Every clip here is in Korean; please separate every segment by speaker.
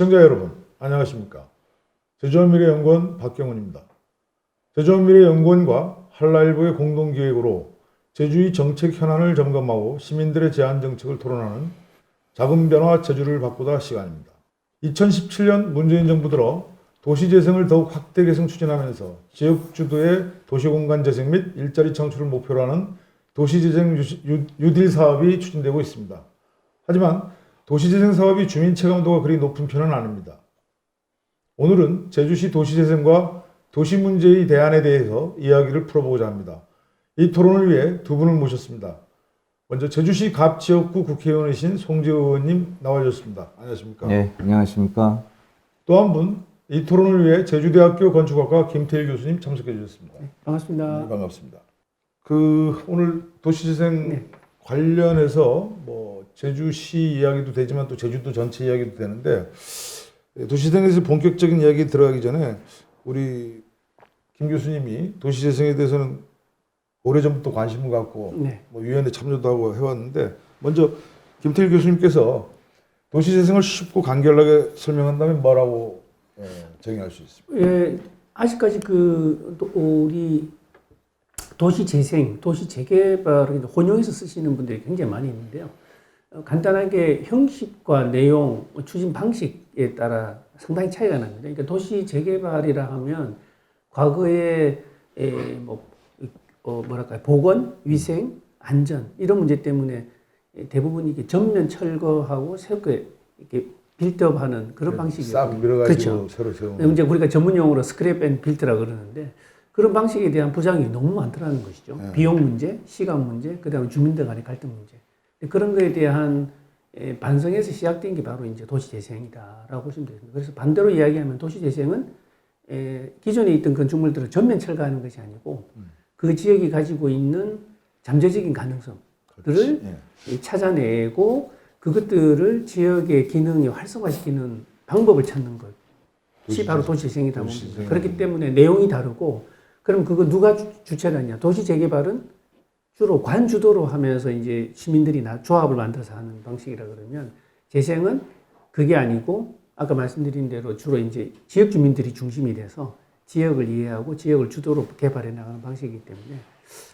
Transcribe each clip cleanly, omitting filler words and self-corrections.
Speaker 1: 시청자 여러분, 안녕하십니까? 제주한미래연구원 박경훈입니다. 제주한미래연구원과 한라일보의 공동기획으로 제주의 정책 현안을 점검하고 시민들의 제안 정책을 토론하는 작은 변화 제주를 바꾸다 시간입니다. 2017년 문재인 정부 들어 도시재생을 더욱 확대 개선 추진하면서 지역 주도의 도시공간 재생 및 일자리 창출을 목표로 하는 도시재생 뉴딜 사업이 추진되고 있습니다. 하지만 도시재생 사업이 주민 체감도가 그리 높은 편은 아닙니다. 오늘은 제주시 도시재생과 도시 문제의 대안에 대해서 이야기를 풀어보고자 합니다. 이 토론을 위해 두 분을 모셨습니다. 먼저 제주시 갑지역구 국회의원이신 송재호 의원님 나와주셨습니다. 안녕하십니까?
Speaker 2: 네, 안녕하십니까?
Speaker 1: 또 한 분, 이 토론을 위해 제주대학교 건축학과 김태일 교수님 참석해 주셨습니다.
Speaker 3: 네, 반갑습니다.
Speaker 1: 네, 반갑습니다. 오늘 도시재생 관련해서 제주시 이야기도 되지만 또 제주도 전체 이야기도 되는데, 도시재생에서 본격적인 이야기 들어가기 전에 우리 김 교수님이 도시재생에 대해서는 오래전부터 관심을 갖고 위원회 참여도 하고 해왔는데, 먼저 김태일 교수님께서 도시재생을 쉽고 간결하게 설명한다면 뭐라고 정의할 수 있습니까?
Speaker 3: 예, 아직까지 우리 도시재생, 도시재개발을 혼용해서 쓰시는 분들이 굉장히 많이 있는데요. 간단하게 형식과 내용, 추진 방식에 따라 상당히 차이가 납니다. 그러니까 도시재개발이라 하면 과거에 보건, 위생, 안전 이런 문제 때문에 대부분 이게 전면 철거하고 새롭게 이렇게 빌드업하는 그런 방식이에요.
Speaker 1: 싹 밀어가지고
Speaker 3: 그렇죠.
Speaker 1: 새로 세우는.
Speaker 3: 이제 우리가 전문 용어로 스크랩 앤 빌드라고 그러는데, 그런 방식에 대한 부작용이 너무 많더라는 것이죠. 비용 문제, 시간 문제, 그다음에 주민들 간의 갈등 문제. 그런 거에 대한 반성에서 시작된 게 바로 이제 도시재생이다라고 보시면 됩니다. 그래서 반대로 이야기하면 도시재생은 기존에 있던 건축물들을 전면 철거하는 것이 아니고 그 지역이 가지고 있는 잠재적인 가능성들을 찾아내고 그것들을 지역의 기능이 활성화시키는 방법을 찾는 것이 바로 도시재생이다 봅니다. 그렇기 때문에 내용이 다르고, 그럼 그거 누가 주체를 하냐? 도시재개발은 주로 관주도로 하면서 이제 시민들이 조합을 만들어서 하는 방식이라 그러면, 재생은 그게 아니고 아까 말씀드린 대로 주로 이제 지역 주민들이 중심이 돼서 지역을 이해하고 지역을 주도로 개발해 나가는 방식이기 때문에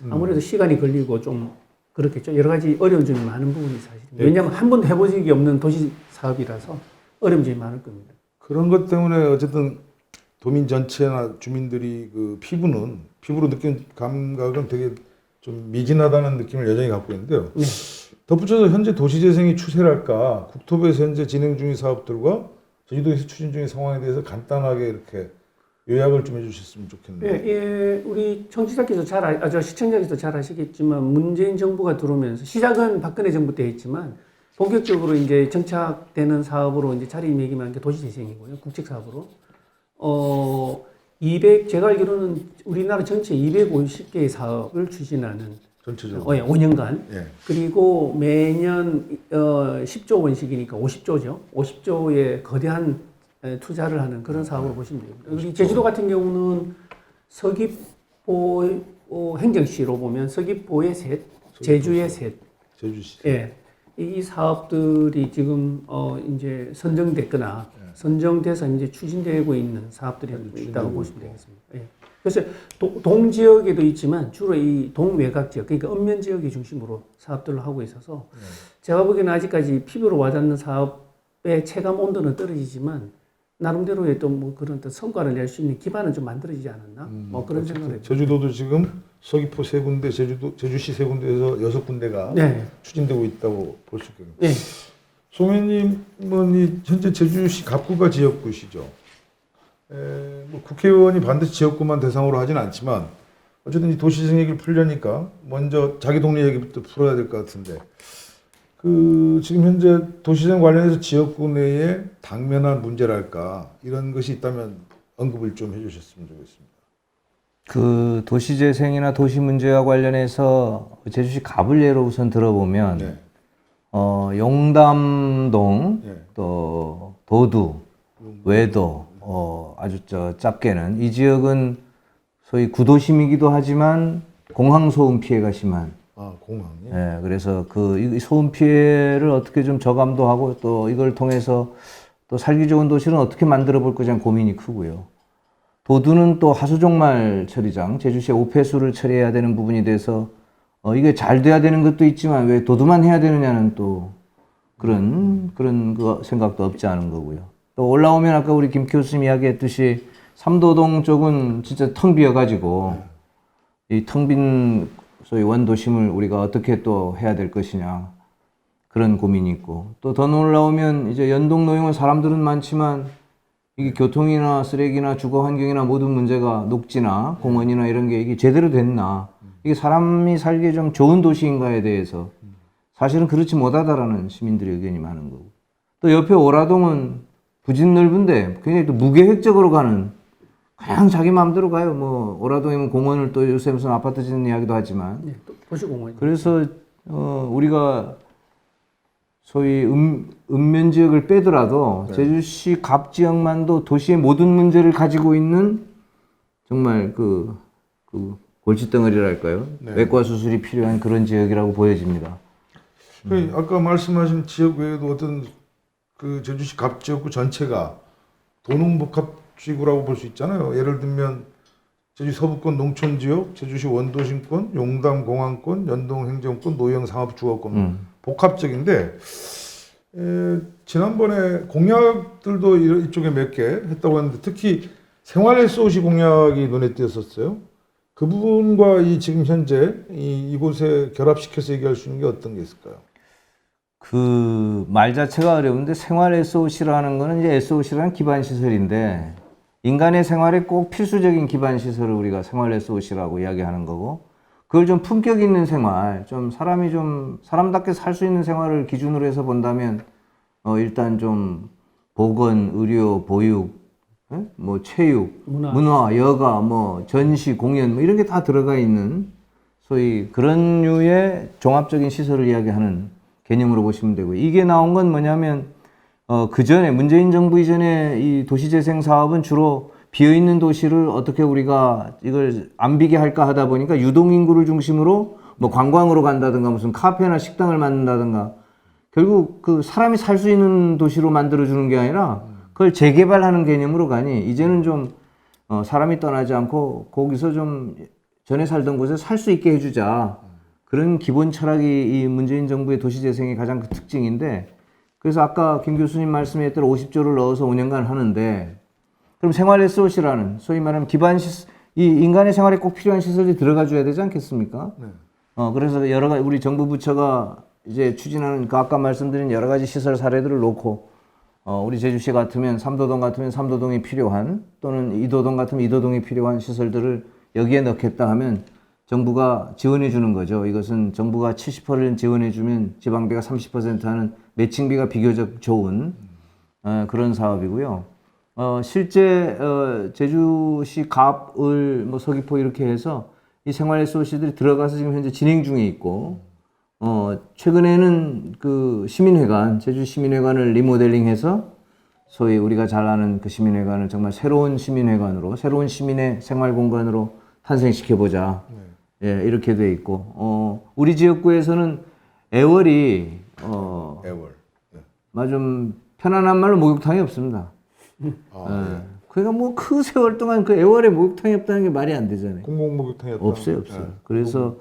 Speaker 3: 아무래도 시간이 걸리고 좀 그렇겠죠. 여러 가지 어려운 점이 많은 부분이 사실입니다. 왜냐하면 한 번도 해본 적이 없는 도시 사업이라서 어려운 점이 많을 겁니다.
Speaker 1: 그런 것 때문에 어쨌든 도민 전체나 주민들이 그 피부로 느낀 감각은 되게 좀 미진하다는 느낌을 여전히 갖고 있는데요. 덧붙여서 현재 도시재생이 추세랄까, 국토부에서 현재 진행 중인 사업들과 제주도에서 추진 중인 상황에 대해서 간단하게 이렇게 요약을 좀 해주셨으면 좋겠네요.
Speaker 3: 우리 청취자께서 시청자께서 잘 아시겠지만, 문재인 정부가 들어오면서 시작은 박근혜 정부 때 했지만 본격적으로 이제 정착되는 사업으로 이제 자리매김한 게 도시재생이고요. 국책 사업으로. 제가 알기로는 우리나라 전체 250개의 사업을 추진하는
Speaker 1: 전체적으로
Speaker 3: 5년간. 그리고 매년 10조 원씩이니까 50조죠. 50조의 거대한 투자를 하는 그런 사업을 보시면 됩니다. 우리 제주도 같은 경우는 서귀포 행정시로 보면 서귀포의 셋, 제주의 셋.
Speaker 1: 제주시.
Speaker 3: 이 사업들이 지금 이제 선정됐거나 선정돼서 이제 추진되고 있는 사업들이 있다고 보시면 되겠습니다. 그래서 동지역에도 있지만 주로 이 동외곽 지역, 그러니까 읍면 지역이 중심으로 사업들을 하고 있어서 제가 보기에는 아직까지 피부로 와닿는 사업의 체감 온도는 떨어지지만 나름대로의 또 그런 성과를 낼 수 있는 기반은 좀 만들어지지 않았나? 그런 생각을 해요.
Speaker 1: 제주도도 지금 서귀포 3군데, 제주시 3군데에서 6군데가 추진되고 있다고 볼 수 있겠네요. 송 의원님은 현재 제주시 갑구가 지역구시죠. 국회의원이 반드시 지역구만 대상으로 하지는 않지만 어쨌든 이 도시재생 얘기를 풀려니까 먼저 자기 동네 얘기부터 풀어야 될 것 같은데, 지금 현재 도시재생 관련해서 지역구 내에 당면한 문제랄까 이런 것이 있다면 언급을 좀 해주셨으면 좋겠습니다.
Speaker 2: 그 도시재생이나 도시 문제와 관련해서 제주시 갑을 예로 우선 들어보면 용담동, 또 도두, 외도, 아주 짧게는 이 지역은 소위 구도심이기도 하지만 공항소음 피해가 심한.
Speaker 1: 공항이.
Speaker 2: 그래서 이 소음 피해를 어떻게 좀 저감도 하고 또 이걸 통해서 또 살기 좋은 도시는 어떻게 만들어 볼 것이냐 고민이 크고요. 도두는 또 하수종말 처리장, 제주시의 오폐수를 처리해야 되는 부분이 돼서 이게 잘 돼야 되는 것도 있지만 왜 도두만 해야 되느냐는 또 그런 그 생각도 없지 않은 거고요. 또 올라오면 아까 우리 김 교수님 이야기했듯이 삼도동 쪽은 진짜 텅 비어가지고 이 텅 빈 소위 원도심을 우리가 어떻게 또 해야 될 것이냐 그런 고민이 있고 또 더 올라오면 이제 연동 노용은 사람들은 많지만 이게 교통이나 쓰레기나 주거 환경이나 모든 문제가 녹지나 공원이나 이런 게 이게 제대로 됐나 이게 사람이 살기에 좀 좋은 도시인가에 대해서 사실은 그렇지 못하다라는 시민들의 의견이 많은 거고 또 옆에 오라동은 부진 넓은데 굉장히 또 무계획적으로 가는 그냥 자기 마음대로 가요. 뭐 오라동이면 공원을 또 요새 무슨 아파트 짓는 이야기도 하지만
Speaker 3: 네, 또 도시공원.
Speaker 2: 그래서 우리가 소위 읍면 지역을 빼더라도 제주시 갑 지역만도 도시의 모든 문제를 가지고 있는 정말 그 골칫덩어리랄까요? 외과 수술이 필요한 그런 지역이라고 보여집니다.
Speaker 1: 아까 말씀하신 지역 외에도 어떤 그 제주시 갑 지역구 전체가 도농복합지구라고 볼 수 있잖아요. 예를 들면 제주 서부권 농촌지역, 제주시 원도심권, 용담 공항권, 연동 행정권, 노영 상업주거권 복합적인데 지난번에 공약들도 이쪽에 몇 개 했다고 했는데 특히 생활 SOC 공약이 눈에 띄었었어요. 그 부분과 이 지금 현재 이곳에 결합시켜서 얘기할 수 있는 게 어떤 게 있을까요?
Speaker 2: 그 말 자체가 어려운데 생활 SOC라는 거는 이제 SOC라는 기반 시설인데 인간의 생활에 꼭 필수적인 기반 시설을 우리가 생활 SOC라고 이야기하는 거고 그걸 좀 품격 있는 생활, 좀 사람이 좀 사람답게 살 수 있는 생활을 기준으로 해서 본다면 일단 좀 보건, 의료, 보육, 뭐 체육, 문화, 여가, 뭐 전시, 공연 뭐 이런 게 다 들어가 있는 소위 그런 류의 종합적인 시설을 이야기하는 개념으로 보시면 되고 이게 나온 건 뭐냐면 그 전에 문재인 정부 이전에 이 도시재생 사업은 주로 비어있는 도시를 어떻게 우리가 이걸 안 비게 할까 하다 보니까 유동인구를 중심으로 뭐 관광으로 간다든가 무슨 카페나 식당을 만든다든가 결국 그 사람이 살 수 있는 도시로 만들어주는 게 아니라 그걸 재개발하는 개념으로 가니 이제는 좀 사람이 떠나지 않고 거기서 좀 전에 살던 곳에 살 수 있게 해주자. 그런 기본 철학이 이 문재인 정부의 도시재생의 가장 그 특징인데 그래서 아까 김 교수님 말씀했던 50조를 넣어서 5년간 하는데 그럼 생활 SOC라는 소위 말하면 기반 시설, 이 인간의 생활에 꼭 필요한 시설이 들어가 줘야 되지 않겠습니까? 네. 그래서 여러 가지 우리 정부 부처가 이제 추진하는 그 아까 말씀드린 여러 가지 시설 사례들을 놓고 우리 제주시 같으면 삼도동 같으면 삼도동이 필요한 또는 이도동 같으면 이도동이 필요한 시설들을 여기에 넣겠다 하면 정부가 지원해 주는 거죠. 이것은 정부가 70%를 지원해 주면 지방비가 30% 하는 매칭비가 비교적 좋은 그런 사업이고요. 실제 제주시 갑을 뭐 서귀포 이렇게 해서 이 생활 SOC들이 들어가서 지금 현재 진행 중에 있고 최근에는 그 시민회관, 제주 시민회관을 리모델링해서 소위 우리가 잘 아는 그 시민회관을 정말 새로운 시민회관으로 새로운 시민의 생활 공간으로 탄생시켜 보자. 예, 이렇게 돼 있고 우리 지역구에서는 애월이
Speaker 1: 애월.
Speaker 2: 좀 편안한 말로 목욕탕이 없습니다. 그러니까 뭐 그 세월 동안 그 애월에 목욕탕이 없다는 게 말이 안 되잖아요.
Speaker 1: 공공 목욕탕이
Speaker 2: 없어요. 그래서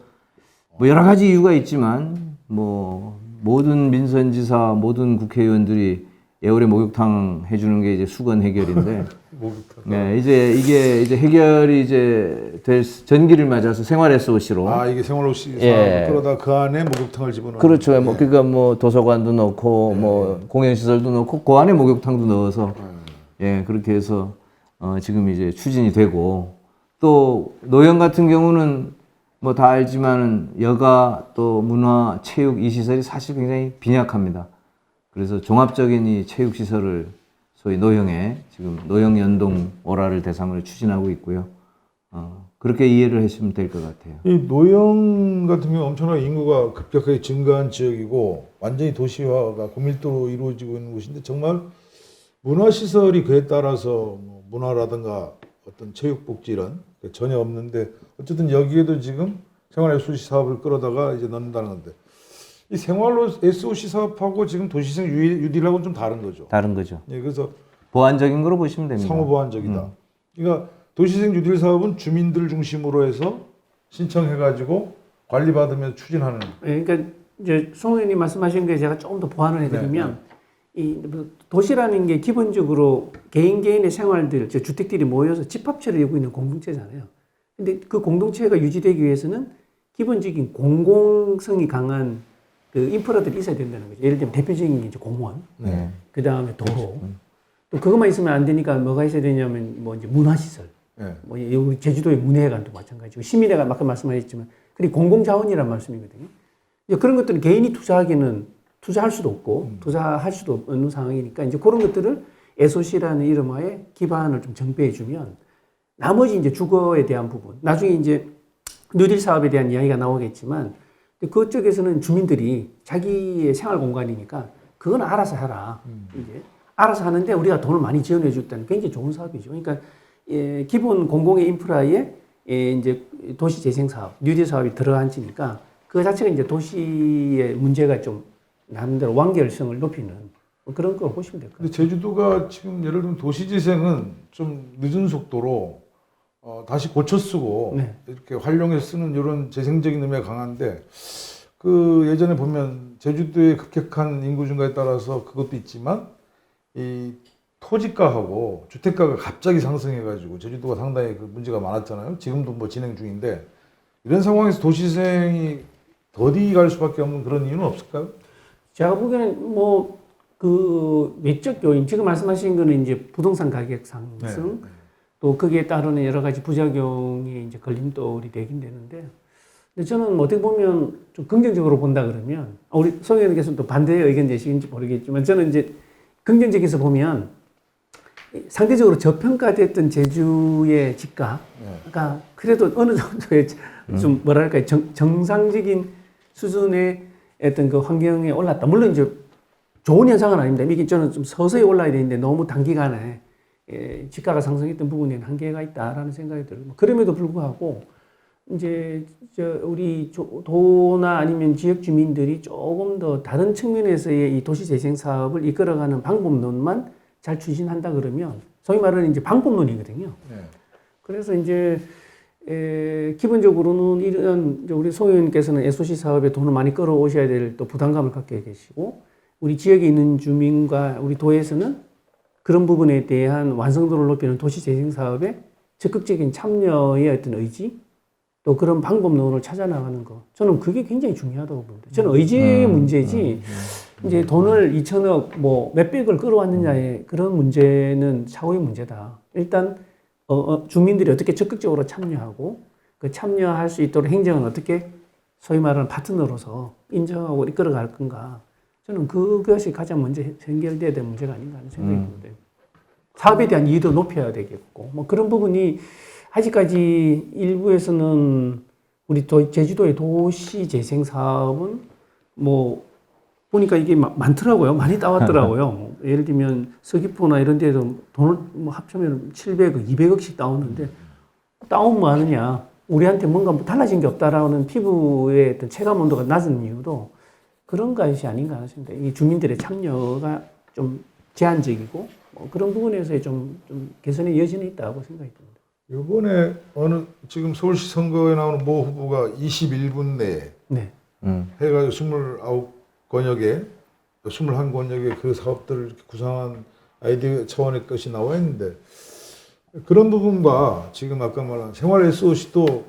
Speaker 2: 뭐 여러 가지 이유가 있지만 뭐 모든 민선지사, 모든 국회의원들이 애월에 목욕탕 해주는 게 이제 수건 해결인데,
Speaker 1: 목욕탕.
Speaker 2: 네, 이게 이제 해결이 이제 될 전기를 맞아서 생활 SOC로.
Speaker 1: 이게 생활 SOC
Speaker 2: 예.
Speaker 1: 그러다 그 안에 목욕탕을 집어넣는.
Speaker 2: 그렇죠.
Speaker 1: 예.
Speaker 2: 뭐 그러니까 뭐 도서관도 넣고 뭐 공연시설도 넣고 그 안에 목욕탕도 넣어서 예 그렇게 해서 지금 이제 추진이 되고 또 노영 같은 경우는 뭐 다 알지만은 여가 또 문화, 체육 이 시설이 사실 굉장히 빈약합니다. 그래서 종합적인 이 체육 시설을 소위 노영에 지금 노영 연동 오라를 대상으로 추진하고 있고요. 그렇게 이해를 하시면 될 것 같아요.
Speaker 1: 이 노영 같은 경우 엄청나게 인구가 급격하게 증가한 지역이고 완전히 도시화가 고밀도로 이루어지고 있는 곳인데 정말 문화시설이 그에 따라서 뭐 문화라든가 어떤 체육복지 이런 게 전혀 없는데 어쨌든 여기에도 지금 생활 SOC 사업을 끌어다가 이제 넣는다는 건데 이 생활로 SOC 사업하고 지금 도시생 UDL하고는 좀 다른 거죠.
Speaker 2: 다른 거죠.
Speaker 1: 예, 그래서
Speaker 2: 보완적인 거로 보시면 됩니다.
Speaker 1: 상호 보완적이다. 그러니까 도시생 UDL 사업은 주민들 중심으로 해서 신청해가지고 관리받으면서 추진하는.
Speaker 3: 예, 그러니까 이제 송 의원님 말씀하신 거에 제가 조금 더 보완을 해드리면 이 도시라는 게 기본적으로 개인의 생활들, 저 주택들이 모여서 집합체를 이루고 있는 공동체잖아요. 근데 그 공동체가 유지되기 위해서는 기본적인 공공성이 강한 그 인프라들이 있어야 된다는 거죠. 예를 들면 대표적인 게 이제 공원,
Speaker 1: 네.
Speaker 3: 그 다음에 도로. 또 그것만 있으면 안 되니까 뭐가 있어야 되냐면 뭐 이제 문화시설.
Speaker 1: 네.
Speaker 3: 뭐 우리 제주도의 문예회관도 마찬가지고 시민회관 아까 말씀하셨지만 그게 공공자원이란 말씀이거든요. 이제 그런 것들은 개인이 투자하기는 투자할 수도 없고 투자할 수도 없는 상황이니까 이제 그런 것들을 SOC라는 이름하에 기반을 좀 정비해 주면 나머지 이제 주거에 대한 부분 나중에 이제 뉴딜 사업에 대한 이야기가 나오겠지만 그쪽에서는 주민들이 자기의 생활 공간이니까 그건 알아서 해라. 이제 알아서 하는데 우리가 돈을 많이 지원해 줬다는 굉장히 좋은 사업이죠. 그러니까 예, 기본 공공의 인프라에 예, 이제 도시 재생 사업, 뉴딜 사업이 들어앉으니까 그 자체가 이제 도시의 문제가 좀 나름대로 완결성을 높이는 뭐 그런 걸 보시면 될 것
Speaker 1: 근데
Speaker 3: 같아요.
Speaker 1: 제주도가 지금 예를 들면 도시재생은 좀 늦은 속도로 다시 고쳐 쓰고
Speaker 3: 네.
Speaker 1: 이렇게 활용해서 쓰는 이런 재생적인 의미가 강한데 그 예전에 보면 제주도의 급격한 인구 증가에 따라서 그것도 있지만 이 토지가하고 주택가가 갑자기 상승해가지고 제주도가 상당히 그 문제가 많았잖아요. 지금도 뭐 진행 중인데 이런 상황에서 도시재생이 더디 갈 수밖에 없는 그런 이유는 없을까요?
Speaker 3: 제가 보기에는 뭐 그 외적 요인 지금 말씀하신 거는 이제 부동산 가격 상승 또 거기에 따르는 여러 가지 부작용이 이제 걸림돌이 되긴 되는데 근데 저는 뭐 어떻게 보면 좀 긍정적으로 본다 그러면 우리 송 의원님께서는 또 반대의 의견 내시는지 모르겠지만 저는 이제 긍정적에서 보면 상대적으로 저평가됐던 제주의 집가가 그래도 어느 정도의 좀 뭐랄까요 정상적인 수준의 어떤 그 환경에 올랐다. 물론 이제 좋은 현상은 아닙니다. 이게 저는 좀 서서히 올라야 되는데 너무 단기간에 집가가 상승했던 부분에는 한계가 있다라는 생각이 들고 그럼에도 불구하고 이제 우리 도나 아니면 지역 주민들이 조금 더 다른 측면에서의 이 도시 재생 사업을 이끌어가는 방법론만 잘 추진한다 그러면 소위 말하는 이제 방법론이거든요.
Speaker 1: 네.
Speaker 3: 그래서 이제 기본적으로는 이런 우리 송 의원님께서는 SOC 사업에 돈을 많이 끌어오셔야 될 또 부담감을 갖게 계시고 우리 지역에 있는 주민과 우리 도에서는 그런 부분에 대한 완성도를 높이는 도시 재생 사업에 적극적인 참여의 어떤 의지 또 그런 방법론을 찾아 나가는 거 저는 그게 굉장히 중요하다고 봅니다. 저는 의지의 문제지 이제 돈을 2천억 뭐 몇백을 끌어왔느냐의 그런 문제는 차후의 문제다. 일단 주민들이 어떻게 적극적으로 참여하고 그 참여할 수 있도록 행정은 어떻게 소위 말하는 파트너로서 인정하고 이끌어갈 건가. 저는 그것이 가장 먼저 해결돼야 될 문제가 아닌가 하는 생각이 듭니다. 사업에 대한 이해도 높여야 되겠고 뭐 그런 부분이 아직까지 일부에서는 우리 제주도의 도시 재생 사업은 뭐 보니까 이게 많더라고요. 많이 따왔더라고요. 예를 들면 서귀포나 이런 데도 돈을 뭐 합치면 700억, 200억씩 따오는데 따오면 뭐 하느냐. 우리한테 뭔가 달라진 게 없다라는 피부의 어떤 체감 온도가 낮은 이유도 그런 것이 아닌가 하는 생각이 이 주민들의 참여가 좀 제한적이고 뭐 그런 부분에서의 좀 개선의 여지는 있다고 생각이 듭니다.
Speaker 1: 이번에 지금 서울시 선거에 나오는 모 후보가 21분 내에
Speaker 3: 네.
Speaker 1: 해가지고 29권역에 21권역에 그 사업들을 이렇게 구상한 아이디어 차원의 것이 나와 있는데 그런 부분과 지금 아까 말한 생활 SOC도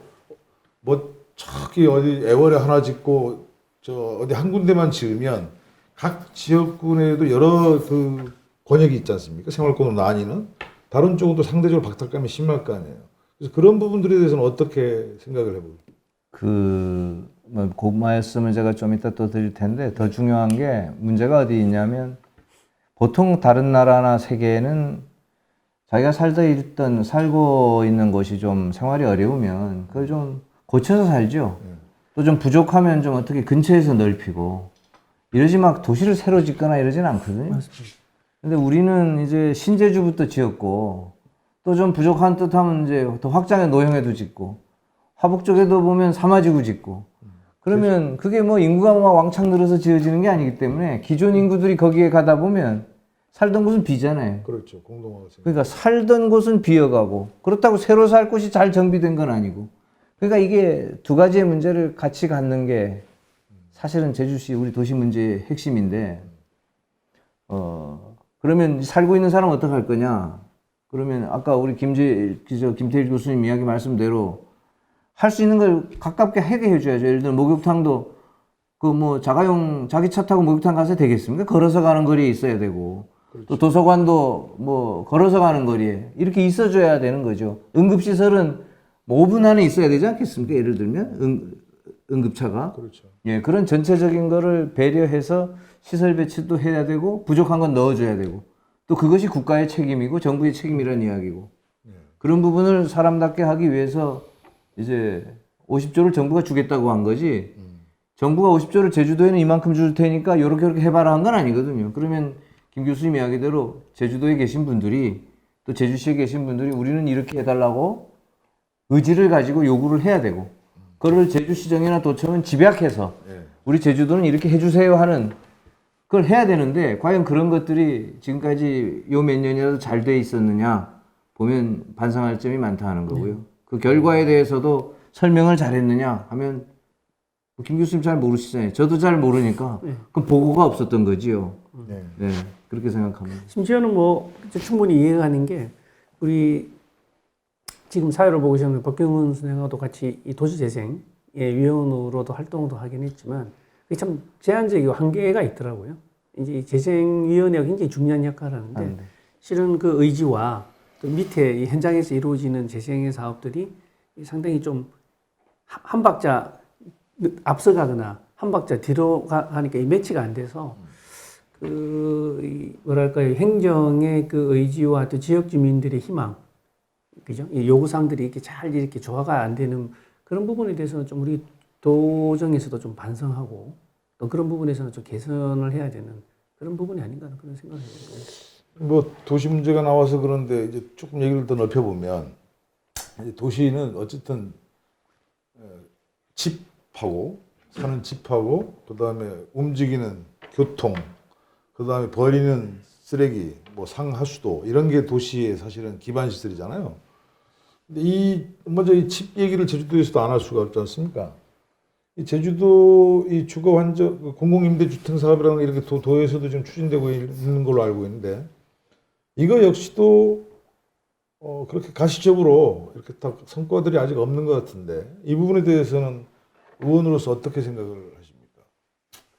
Speaker 1: 뭐 저기 어디 애월에 하나 짓고 저 어디 한 군데만 지으면 각 지역군에도 여러 그 권역이 있지 않습니까? 생활권으로 나뉘는 다른 쪽은 또 상대적으로 박탈감이 심할 거 아니에요. 그래서 그런 부분들에 대해서는 어떻게 생각을 해보세요?
Speaker 2: 그 말씀을 제가 좀 이따 또 드릴 텐데 더 중요한 게 문제가 어디 있냐면 보통 다른 나라나 세계에는 자기가 살고 있는 곳이 좀 생활이 어려우면 그걸 좀 고쳐서 살죠. 또 좀 부족하면 좀 어떻게 근처에서 넓히고 이러지 막 도시를 새로 짓거나 이러진 않거든요.
Speaker 3: 맞습니다.
Speaker 2: 근데 우리는 이제 신제주부터 지었고 또 좀 부족한 듯 하면 이제 더 확장해 노형에도 짓고 화북 쪽에도 보면 사마지구 짓고 그러면 그게 뭐 인구가 막 왕창 늘어서 지어지는 게 아니기 때문에 기존 인구들이 거기에 가다 보면 살던 곳은 비잖아요.
Speaker 1: 그렇죠. 공동화가 생겨.
Speaker 2: 그러니까 살던 곳은 비어가고 그렇다고 새로 살 곳이 잘 정비된 건 아니고 그러니까 이게 두 가지의 문제를 같이 갖는 게 사실은 제주시 우리 도시 문제의 핵심인데 그러면 살고 있는 사람은 어떻게 할 거냐? 그러면 아까 우리 김태일 교수님 이야기 말씀대로 할 수 있는 걸 가깝게 하게 해줘야죠. 예를 들어 목욕탕도 그 뭐 자가용 자기 차 타고 목욕탕 가서 되겠습니까? 걸어서 가는 거리에 있어야 되고 또 도서관도 뭐 걸어서 가는 거리에 이렇게 있어줘야 되는 거죠. 응급시설은 뭐 5분 안에 있어야 되지 않겠습니까? 예를 들면 응급차가.
Speaker 1: 그렇죠.
Speaker 2: 예, 그런 전체적인 거를 배려해서 시설 배치도 해야 되고 부족한 건 넣어줘야 되고 또 그것이 국가의 책임이고 정부의 책임이라는 이야기고 그런 부분을 사람답게 하기 위해서 이제 50조를 정부가 주겠다고 한 거지 정부가 50조를 제주도에는 이만큼 줄 테니까 요렇게 해봐라 한 건 아니거든요. 그러면 김 교수님 이야기대로 제주도에 계신 분들이 또 제주시에 계신 분들이 우리는 이렇게 해달라고 의지를 가지고 요구를 해야 되고 그걸 제주시정이나 도청은 집약해서 우리 제주도는 이렇게 해주세요 하는 그걸 해야 되는데 과연 그런 것들이 지금까지 요 몇 년이라도 잘 돼 있었느냐 보면 반성할 점이 많다 하는 거고요. 그 결과에 대해서도 설명을 잘했느냐 하면 김 교수님 잘 모르시잖아요. 저도 잘 모르니까 그럼 보고가 없었던 거지요. 네, 그렇게 생각합니다.
Speaker 3: 심지어는 뭐 충분히 이해가 가는 게 우리 지금 사회를 보고 계시는 박경훈 선생하고도 같이 이 도시재생 위원으로도 활동도 하긴 했지만 그게 참 제한적이고 한계가 있더라고요. 이제 이 재생위원회가 굉장히 중요한 역할을 하는데 실은 그 의지와 또 밑에 이 현장에서 이루어지는 재생의 사업들이 상당히 좀 한 박자 앞서가거나 한 박자 뒤로 가니까 이 매치가 안 돼서 뭐랄까요 행정의 그 의지와 또 지역 주민들의 희망, 그죠? 이 요구사항들이 이렇게 잘 이렇게 조화가 안 되는 그런 부분에 대해서는 좀 우리 도정에서도 좀 반성하고 또 그런 부분에서는 좀 개선을 해야 되는 그런 부분이 아닌가 하는 그런 생각을 해요.
Speaker 1: 뭐 도시 문제가 나와서 그런데 이제 조금 얘기를 더 넓혀보면 이제 도시는 어쨌든 집하고 사는 집하고 그 다음에 움직이는 교통 그 다음에 버리는 쓰레기 뭐 상하수도 이런 게 도시의 사실은 기반 시설이잖아요. 근데 먼저 이 집 얘기를 제주도에서도 안 할 수가 없지 않습니까? 이 제주도 이 주거 환적 공공임대주택 사업이라는 게 이렇게 도에서도 지금 추진되고 있는 걸로 알고 있는데 이거 역시도 그렇게 가시적으로 이렇게 딱 성과들이 아직 없는 것 같은데 이 부분에 대해서는 의원으로서 어떻게 생각을 하십니까?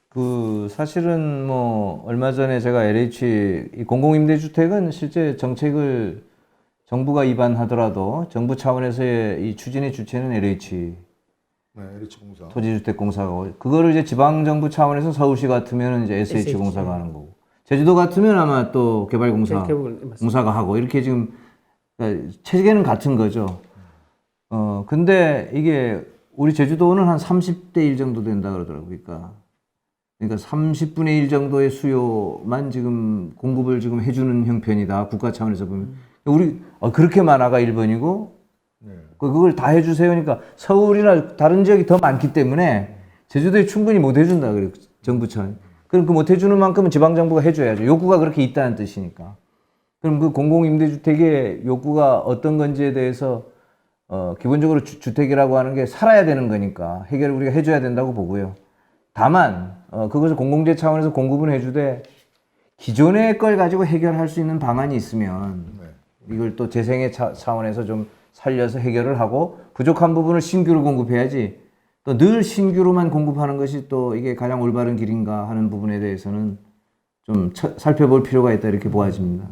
Speaker 2: 그 사실은 뭐 얼마 전에 제가 LH 이 공공임대주택은 실제 정책을 정부가 위반하더라도 정부 차원에서의 이 추진의 주체는 LH
Speaker 1: LH공사
Speaker 2: 토지주택공사가 그거를 이제 지방정부 차원에서 서울시 같으면 이제 SH공사가 하는 거고 제주도 같으면 아마 또 개발공사가 하고 이렇게 지금 그러니까 체계는 같은 거죠. 근데 이게 우리 제주도는 한 30대 1 정도 된다 그러더라고요. 그러니까 30분의 1 정도의 수요만 지금 공급을 지금 해주는 형편이다. 국가 차원에서 보면. 우리 그렇게 많아가 1번이고 그걸 다 해주세요. 그러니까 서울이나 다른 지역이 더 많기 때문에 제주도에 충분히 못 해준다 그래요. 정부 차원. 그럼 그 못 해주는 만큼은 지방정부가 해줘야죠. 욕구가 그렇게 있다는 뜻이니까. 그럼 그 공공임대주택의 욕구가 어떤 건지에 대해서 기본적으로 주택이라고 하는 게 살아야 되는 거니까 해결을 우리가 해줘야 된다고 보고요. 다만 그것을 공공재 차원에서 공급은 해주되 기존의 걸 가지고 해결할 수 있는 방안이 있으면 이걸 또 재생의 차원에서 좀 살려서 해결을 하고 부족한 부분을 신규로 공급해야지 또 늘 신규로만 공급하는 것이 또 이게 가장 올바른 길인가 하는 부분에 대해서는 좀 살펴볼 필요가 있다 이렇게 보아집니다.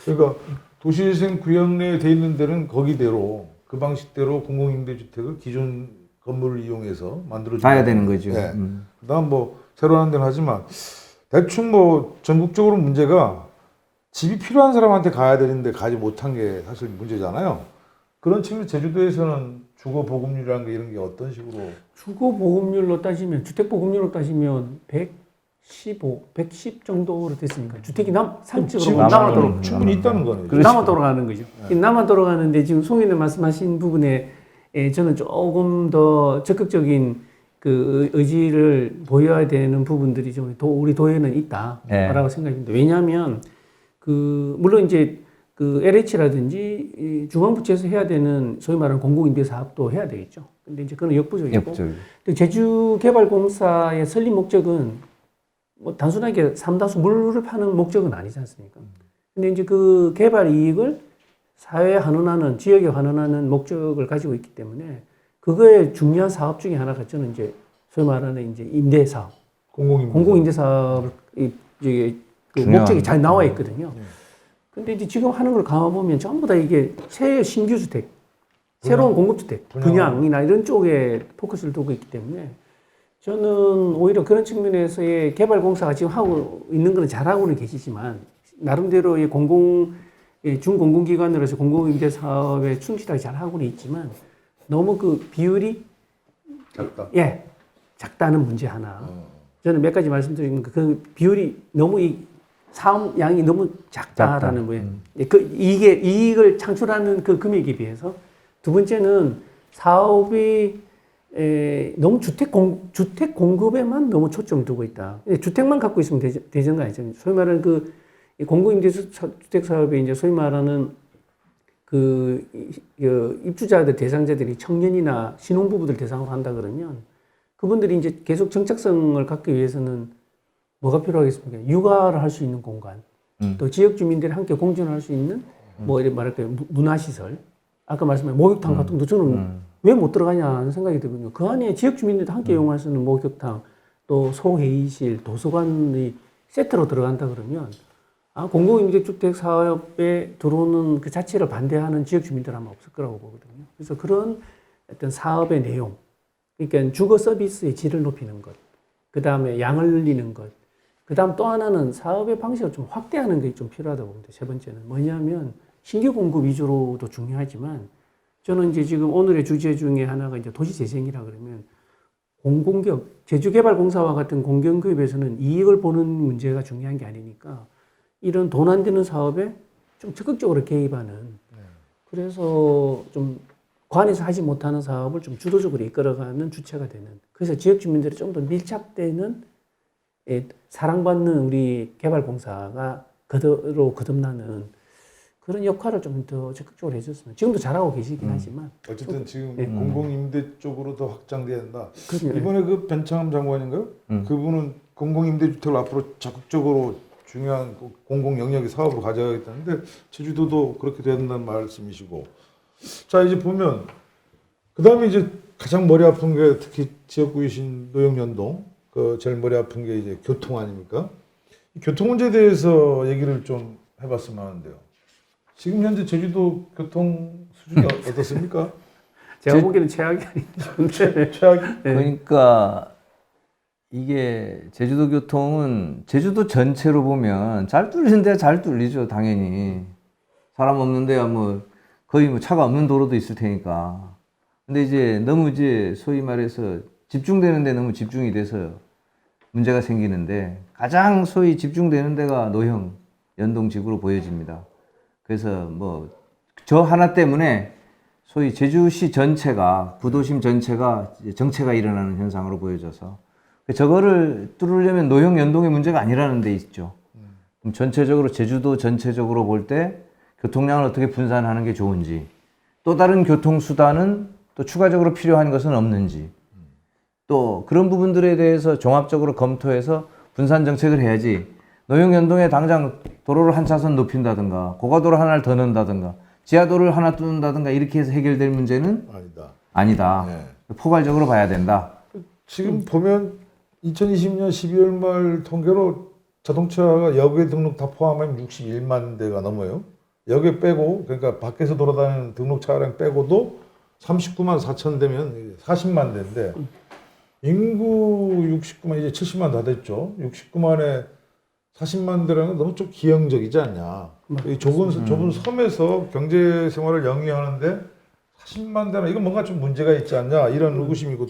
Speaker 1: 그러니까 도시재생 구역 내에 돼 있는 데는 거기대로 그 방식대로 공공임대주택을 기존 건물을 이용해서 만들어줘야
Speaker 2: 되는 거죠.
Speaker 1: 네. 그다음 뭐 새로 하는 데는 하지만 대충 뭐 전국적으로 문제가 집이 필요한 사람한테 가야 되는데 가지 못한 게 사실 문제잖아요. 그런 측면 제주도에서는 주거 보급률이라는 게 이런 게 어떤 식으로
Speaker 3: 주거 보급률로 따지면 주택 보급률로 따지면 110 정도로 됐으니까 주택이 상적으로 남아
Speaker 1: 충분히 있다는 거네요.
Speaker 3: 남아 돌아가는 거죠. 남아 돌아가는데 지금 송인님 말씀하신 부분에 저는 조금 더 적극적인 그 의지를 보여야 되는 부분들이 좀 우리 도에는 있다라고 생각합니다. 왜냐하면 그 물론 이제 그 LH라든지 이 중앙부처에서 해야 되는 소위 말하는 공공임대 사업도 해야 되겠죠. 근데 이제 그건 역부족이고. 또 제주개발공사의 설립 목적은 뭐 단순하게 삼다수 물을 파는 목적은 아니지 않습니까? 근데 이제 그 개발 이익을 사회에 환원하는, 지역에 환원하는 목적을 가지고 있기 때문에 그거의 중요한 사업 중에 하나가 저는 이제 소위 말하는 이제 임대 사업, 공공임대 사업이 이제 그 목적이 잘 나와 있거든요. 근데 이제 지금 하는 걸 감아보면 전부 다 이게 새 신규 주택, 새로운 공급주택, 분양이나 이런 쪽에 포커스를 두고 있기 때문에 저는 오히려 그런 측면에서의 개발공사가 지금 하고 있는 건 잘하고는 계시지만 나름대로의 중공공기관으로서 공공임대 사업에 충실하게 잘하고는 있지만 너무 그 비율이
Speaker 1: 작다.
Speaker 3: 예, 작다는 문제 하나. 저는 몇 가지 말씀드리면 그 비율이 너무 이 사업 양이 너무 작다라는 거예요. 그 이익을 창출하는 그 금액에 비해서 두 번째는 사업이 너무 주택 공급에만 너무 초점 두고 있다. 주택만 갖고 있으면 되는 거 아니죠. 소위 말하는 그 공공임대주택 사업에 이제 소위 말하는 그 입주자들 대상자들이 청년이나 신혼부부들 대상으로 한다 그러면 그분들이 이제 계속 정착성을 갖기 위해서는 뭐가 필요하겠습니까? 육아를 할 수 있는 공간, 또 지역 주민들이 함께 공존할 수 있는 뭐 이렇게 말할까요? 문화시설. 아까 말씀하신 목욕탕 같은 것도 저는 왜 못 들어가냐 하는 생각이 들거든요. 그 안에 지역 주민들도 함께 이용할 수 있는 목욕탕, 또 소회의실, 도서관이 세트로 들어간다 그러면 공공임대주택 사업에 들어오는 그 자체를 반대하는 지역 주민들 아마 없을 거라고 보거든요. 그래서 그런 어떤 사업의 내용, 그러니까 주거 서비스의 질을 높이는 것, 그 다음에 양을 늘리는 것, 그 다음 또 하나는 사업의 방식을 좀 확대하는 게 좀 필요하다고 봅니다. 세 번째는 뭐냐면 신규 공급 위주로도 중요하지만 저는 이제 지금 오늘의 주제 중에 하나가 이제 도시재생이라 그러면 공공기업, 제주개발공사와 같은 공공기업에서는 이익을 보는 문제가 중요한 게 아니니까 이런 돈 안 되는 사업에 좀 적극적으로 개입하는 그래서 좀 관에서 하지 못하는 사업을 좀 주도적으로 이끌어가는 주체가 되는 그래서 지역 주민들이 좀 더 밀착되는 사랑받는 우리 개발공사가 그대로 거듭나는 그런 역할을 좀 더 적극적으로 해줬으면 지금도 잘하고 계시긴 하지만
Speaker 1: 어쨌든 지금 공공임대 쪽으로 더 확장돼야 된다.
Speaker 3: 그럼요.
Speaker 1: 이번에 그 벤창함 장관인가요? 그분은 공공임대주택을 앞으로 적극적으로 중요한 공공 영역의 사업으로 가져가겠다는데 제주도도 그렇게 돼야 된다는 말씀이시고 자 이제 보면 그 다음에 이제 가장 머리 아픈 게 특히 지역구이신 노영연동 그 제일 머리 아픈 게 이제 교통 아닙니까? 이 교통 문제에 대해서 얘기를 좀 해봤으면 하는데요. 지금 현재 제주도 교통 수준이 어떻습니까?
Speaker 3: 제가 보기에는 최악이 아닌데
Speaker 1: 최악이?
Speaker 2: 그러니까 이게 제주도 교통은 제주도 전체로 보면 잘 뚫리는 데가 잘 뚫리죠, 당연히. 사람 없는 데야 뭐 거의 뭐 차가 없는 도로도 있을 테니까. 근데 이제 너무 이제 소위 말해서 집중되는 데 너무 집중이 돼서 문제가 생기는데 가장 소위 집중되는 데가 노형 연동지구로 보여집니다. 그래서 뭐 저 하나 때문에 소위 제주시 전체가 구도심 전체가 정체가 일어나는 현상으로 보여져서 저거를 뚫으려면 노형 연동의 문제가 아니라는 데 있죠. 그럼 전체적으로 제주도 전체적으로 볼 때 교통량을 어떻게 분산하는 게 좋은지 또 다른 교통수단은 또 추가적으로 필요한 것은 없는지 또 그런 부분들에 대해서 종합적으로 검토해서 분산 정책을 해야지 노형 연동에 당장 도로를 한 차선 높인다든가 고가도로 하나를 더 넣는다든가 지하도로를 하나 뚫는다든가 이렇게 해서 해결될 문제는 아니다.
Speaker 1: 네.
Speaker 2: 포괄적으로 봐야 된다.
Speaker 1: 지금 보면 2020년 12월 말 통계로 자동차가 역에 등록 다 포함하면 61만 대가 넘어요. 역에 빼고 그러니까 밖에서 돌아다니는 등록 차량 빼고도 39만 4천 대면 40만 대인데 인구 69만 이제 70만 다 됐죠. 69만에 40만 대라는 건 너무 좀 기형적이지 않냐. 이 좁은 섬에서 경제 생활을 영위하는데 40만 대나 이건 뭔가 좀 문제가 있지 않냐 이런 의구심이고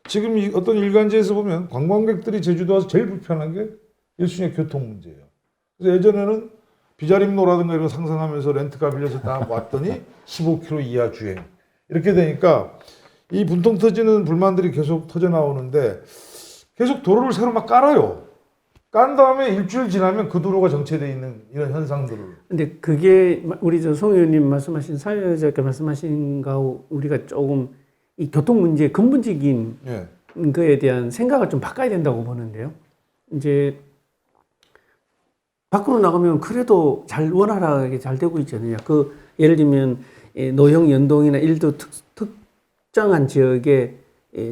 Speaker 1: 지금 어떤 일간지에서 보면 관광객들이 제주도 와서 제일 불편한 게 1순위의 교통 문제예요. 그래서 예전에는 비자림로라든가 이런 거 상상하면서 렌트카 빌려서 딱 왔더니 15km 이하 주행 이렇게 되니까 이 분통 터지는 불만들이 계속 터져 나오는데 계속 도로를 새로 막 깔아요. 깐 다음에 일주일 지나면 그 도로가 정체되어 있는 이런 현상들을.
Speaker 3: 근데 그게 우리 송 의원님 말씀하신 사회자께 말씀하신 거하고 우리가 조금 이 교통 문제 근본적인
Speaker 1: 예.
Speaker 3: 거에 대한 생각을 좀 바꿔야 된다고 보는데요. 이제 밖으로 나가면 그래도 잘 원활하게 잘 되고 있잖아요. 그 예를 들면 노형 연동이나 일도 특정한 지역의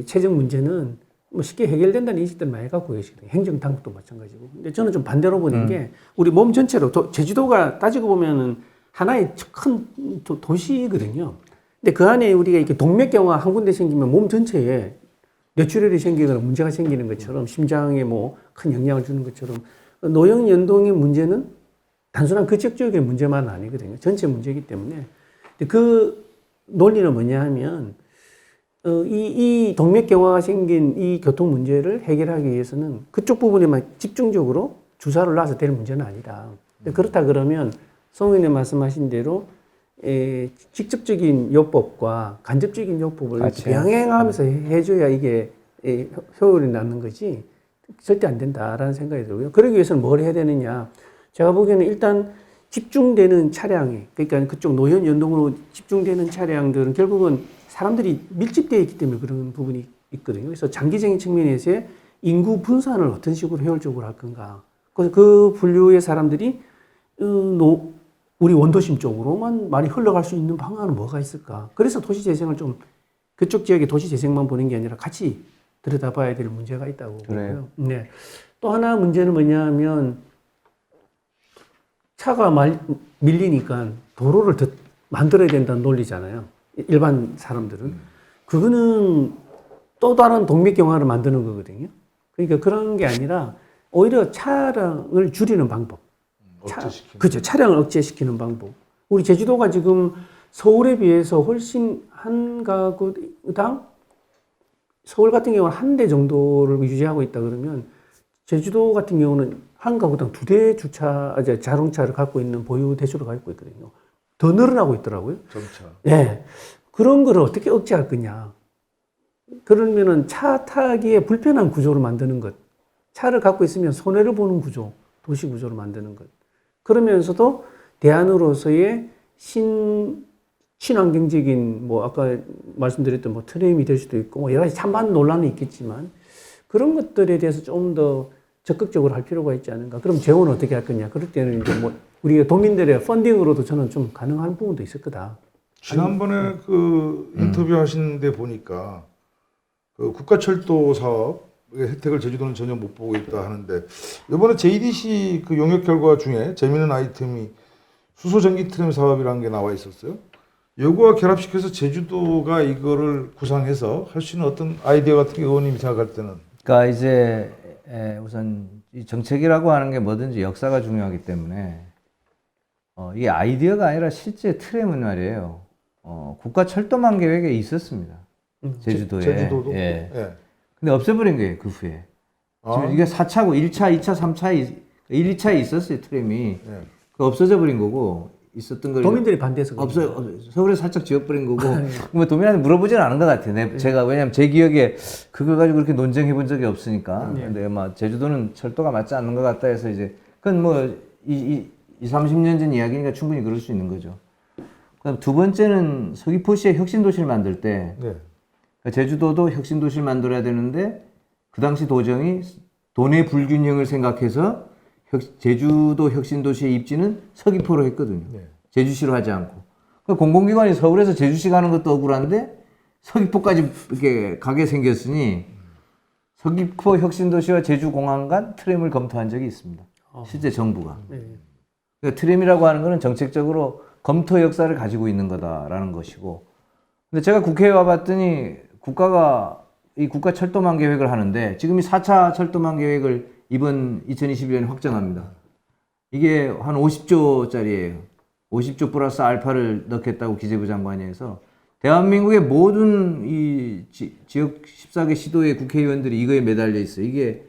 Speaker 3: 체증 문제는 뭐 쉽게 해결된다는 인식들 많이 갖고 계시거든요. 행정 당국도 마찬가지고. 근데 저는 좀 반대로 보는 게 우리 몸 전체로 제주도가 따지고 보면은 하나의 큰 도시거든요. 근데 그 안에 우리가 이렇게 동맥경화 한 군데 생기면 몸 전체에 뇌출혈이 생기거나 문제가 생기는 것처럼 심장에 뭐 큰 영향을 주는 것처럼 노형 연동의 문제는 단순한 그 지역의 문제만 아니거든요. 전체 문제이기 때문에. 근데 그 논리는 뭐냐 하면 이 동맥경화가 생긴 이 교통 문제를 해결하기 위해서는 그쪽 부분에만 집중적으로 주사를 놔서 될 문제는 아니다. 그렇다 그러면 송 의원님 말씀하신 대로 직접적인 요법과 간접적인 요법을
Speaker 2: 같이
Speaker 3: 병행하면서 해줘야 이게 효율이 나는 거지 절대 안 된다라는 생각이 들고요. 그러기 위해서는 뭘 해야 되느냐. 제가 보기에는 일단 집중되는 차량이 그러니까 그쪽 노현 연동으로 집중되는 차량들은 결국은 사람들이 밀집되어 있기 때문에 그런 부분이 있거든요. 그래서 장기적인 측면에서의 인구 분산을 어떤 식으로 효율적으로 할 건가. 그래서 그 분류의 사람들이 우리 원도심 쪽으로만 많이 흘러갈 수 있는 방안은 뭐가 있을까. 그래서 도시재생을 좀 그쪽 지역의 도시재생만 보는 게 아니라 같이 들여다봐야 될 문제가 있다고 보고요. 네. 또 하나 문제는 뭐냐 하면 차가 밀리니까 도로를 더 만들어야 된다는 논리잖아요. 일반 사람들은. 그거는 또 다른 동맥경화를 만드는 거거든요. 그러니까 그런 게 아니라 오히려 차량을 줄이는 방법. 그렇죠. 차량을 억제시키는 방법. 우리 제주도가 지금 서울에 비해서 훨씬 한 가구당 서울 같은 경우는 한 대 정도를 유지하고 있다 그러면 제주도 같은 경우는 한 가구당 2대 자동차를 갖고 있는 보유 대수를 갖고 있거든요. 더 늘어나고 있더라고요.
Speaker 1: 정차.
Speaker 3: 네. 그런 거를 어떻게 억제할 거냐. 그러면은 차 타기에 불편한 구조를 만드는 것. 차를 갖고 있으면 손해를 보는 구조, 도시 구조를 만드는 것. 그러면서도 대안으로서의 친환경적인 뭐 아까 말씀드렸던 뭐 트램이 될 수도 있고 뭐 여러 가지 찬반 논란은 있겠지만 그런 것들에 대해서 좀 더 적극적으로 할 필요가 있지 않은가. 그럼 재원은 어떻게 할 거냐. 그럴 때는 이제 뭐 우리가 도민들의 펀딩으로도 저는 좀 가능한 부분도 있을 거다.
Speaker 1: 지난번에 그 인터뷰 하시는데 보니까 그 국가철도 사업의 혜택을 제주도는 전혀 못 보고 있다 하는데 이번에 JDC 그 용역 결과 중에 재미있는 아이템이 수소전기 트램 사업이라는 게 나와 있었어요. 요거와 결합시켜서 제주도가 이거를 구상해서 할 수 있는 어떤 아이디어 같은 게 의원님이 생각할 때는
Speaker 2: 그러니까 이제 우선 이 정책이라고 하는 게 뭐든지 역사가 중요하기 때문에 이게 아이디어가 아니라 실제 트램은 말이에요. 국가 철도망 계획에 있었습니다. 제주도에.
Speaker 1: 제주도도.
Speaker 2: 예.
Speaker 1: 예.
Speaker 2: 근데 없애버린 거예요, 그 후에. 지금 이게 4차고 1차, 2차, 3차, 1, 2차에 있었어요, 트램이.
Speaker 1: 예.
Speaker 2: 그 없어져 버린 거고, 있었던 걸.
Speaker 3: 도민들이 반대해서.
Speaker 2: 서울에 살짝 지어버린 거고, 뭐 도민한테 물어보지는 않은 것 같아요. 제가, 왜냐면 제 기억에 그걸 가지고 그렇게 논쟁해 본 적이 없으니까. 근데 아마 제주도는 철도가 맞지 않는 것 같다 해서 이제, 그건 뭐, 30년 전 이야기니까 충분히 그럴 수 있는 거죠. 그다음 두 번째는 서귀포시에 혁신도시를 만들 때,
Speaker 1: 네.
Speaker 2: 제주도도 혁신도시를 만들어야 되는데 그 당시 도정이 도내 불균형을 생각해서 제주도 혁신도시의 입지는 서귀포로 했거든요.
Speaker 1: 네.
Speaker 2: 제주시로 하지 않고. 공공기관이 서울에서 제주시 가는 것도 억울한데 서귀포까지 이렇게 가게 생겼으니 서귀포 혁신도시와 제주공항 간 트램을 검토한 적이 있습니다. 실제 정부가. 그러니까 트램이라고 하는 것은 정책적으로 검토 역사를 가지고 있는 거다라는 것이고. 근데 제가 국회에 와봤더니 국가가 이 국가 철도망 계획을 하는데 지금 이 4차 철도망 계획을 이번 2021년에 확정합니다. 이게 한 50조짜리예요. 50조 플러스 알파를 넣겠다고 기재부 장관이 해서 대한민국의 모든 이 지역 14개 시도의 국회의원들이 이거에 매달려 있어요. 이게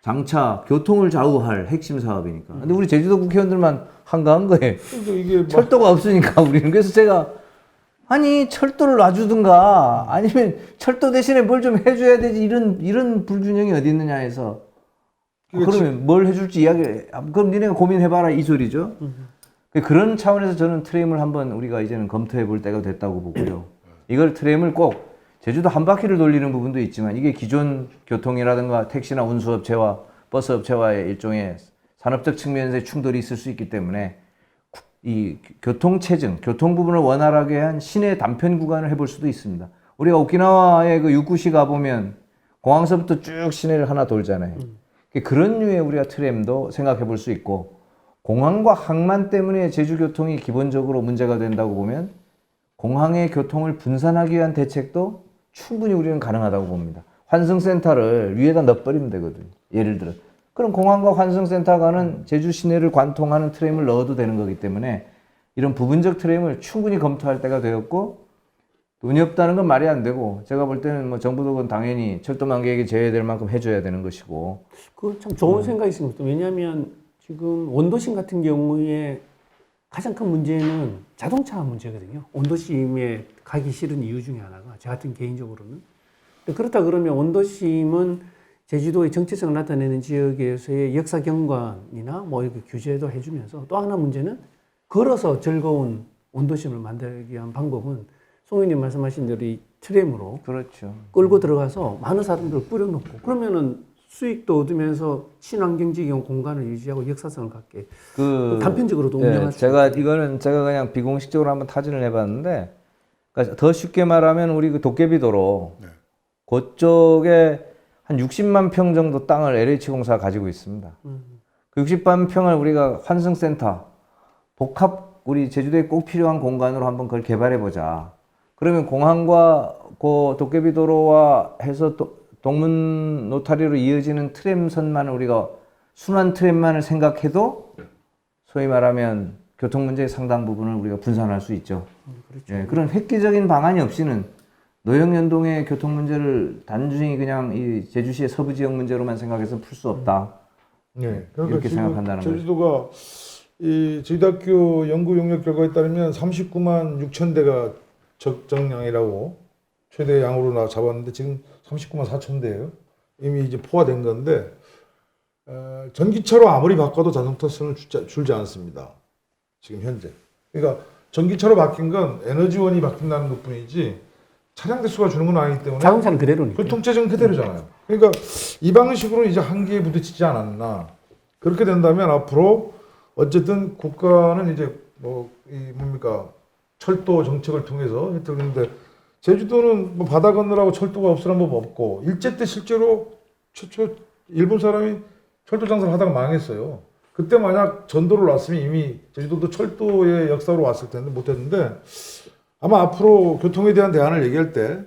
Speaker 2: 장차 교통을 좌우할 핵심 사업이니까. 근데 우리 제주도 국회의원들만 한가한 거예요.
Speaker 1: 이게
Speaker 2: 철도가 없으니까 우리는. 그래서 제가 아니 철도를 놔주든가 아니면 철도 대신에 뭘 좀 해줘야 되지 이런 불균형이 어디 있느냐 해서 그러면 뭘 해줄지 그럼 니네가 고민해봐라 이 소리죠. 그런 차원에서 저는 트램을 한번 우리가 이제는 검토해 볼 때가 됐다고 보고요. 이걸 트램을 꼭 제주도 한 바퀴를 돌리는 부분도 있지만 이게 기존 교통이라든가 택시나 운수업체와 버스업체와의 일종의 산업적 측면에서의 충돌이 있을 수 있기 때문에 이 교통체증, 교통 부분을 원활하게 한 시내 단편 구간을 해볼 수도 있습니다. 우리가 오키나와의 그 육구시 가보면 공항서부터 쭉 시내를 하나 돌잖아요. 그런 류의 우리가 트램도 생각해 볼 수 있고 공항과 항만 때문에 제주 교통이 기본적으로 문제가 된다고 보면 공항의 교통을 분산하기 위한 대책도 충분히 우리는 가능하다고 봅니다. 환승센터를 위에다 넣어버리면 되거든요. 예를 들어. 그럼 공항과 환승센터가는 제주 시내를 관통하는 트램을 넣어도 되는 거기 때문에 이런 부분적 트램을 충분히 검토할 때가 되었고 돈이 없다는 건 말이 안 되고 제가 볼 때는 뭐 정부도 그건 당연히 철도망 계획에 제외될 만큼 해줘야 되는 것이고
Speaker 3: 그 참 좋은 생각이 있습니다. 왜냐하면 지금 원도심 같은 경우에 가장 큰 문제는 자동차 문제거든요. 원도심에 가기 싫은 이유 중에 하나가 저 같은 개인적으로는 그렇다 그러면 원도심은 제주도의 정체성을 나타내는 지역에서의 역사 경관이나 뭐 이렇게 규제도 해주면서 또 하나 문제는 걸어서 즐거운 원도심을 만들기 위한 방법은 송 의원님 말씀하신 대로 이 트램으로
Speaker 2: 그렇죠.
Speaker 3: 끌고 들어가서 많은 사람들을 뿌려놓고 그러면은 수익도 얻으면서 친환경적인 공간을 유지하고 역사성을 갖게 단편적으로도 운영할 수
Speaker 2: 이거는 제가 그냥 비공식적으로 한번 타진을 해봤는데 그러니까 더 쉽게 말하면 우리 그 도깨비도로 그쪽에 한 60만 평 정도 땅을 LH공사가 가지고 있습니다. 그 60만 평을 우리가 환승센터, 복합 우리 제주도에 꼭 필요한 공간으로 한번 그걸 개발해보자. 그러면 공항과 그 도깨비도로와 해서 동문 노타리로 이어지는 트램선만을 우리가 순환 트램만을 생각해도 소위 말하면 교통 문제의 상당 부분을 우리가 분산할 수 있죠.
Speaker 3: 그렇죠.
Speaker 2: 예, 그런 획기적인 방안이 없이는 노영연동의 교통 문제를 단순히 그냥 이 제주시의 서부 지역 문제로만 생각해서 풀 수 없다.
Speaker 1: 네,
Speaker 2: 이렇게 생각한다는 거죠.
Speaker 1: 제주도가 이 제주대학교 연구 용역 결과에 따르면 39만 6천 대가 적정량이라고 최대 양으로 잡았는데 지금 39만 4천 대예요. 이미 이제 포화된 건데 전기차로 아무리 바꿔도 자동차성을 줄지 않습니다. 지금 현재. 그러니까 전기차로 바뀐 건 에너지원이 바뀐다는 것뿐이지 차량 대수가 주는 건 아니기 때문에
Speaker 3: 자동차는 그대로니까.
Speaker 1: 교통체증은 그대로잖아요. 그러니까 이 방식으로는 이제 한계에 부딪히지 않았나. 그렇게 된다면 앞으로 어쨌든 국가는 이제 뭡니까 철도 정책을 통해서 했는데 제주도는 뭐 바다 건너라고 철도가 없으란 법 없고 일제 때 실제로 최초 일본 사람이 철도 장사를 하다가 망했어요. 그때 만약 전도를 놨으면 이미 제주도도 철도의 역사로 왔을 텐데 못했는데 아마 앞으로 교통에 대한 대안을 얘기할 때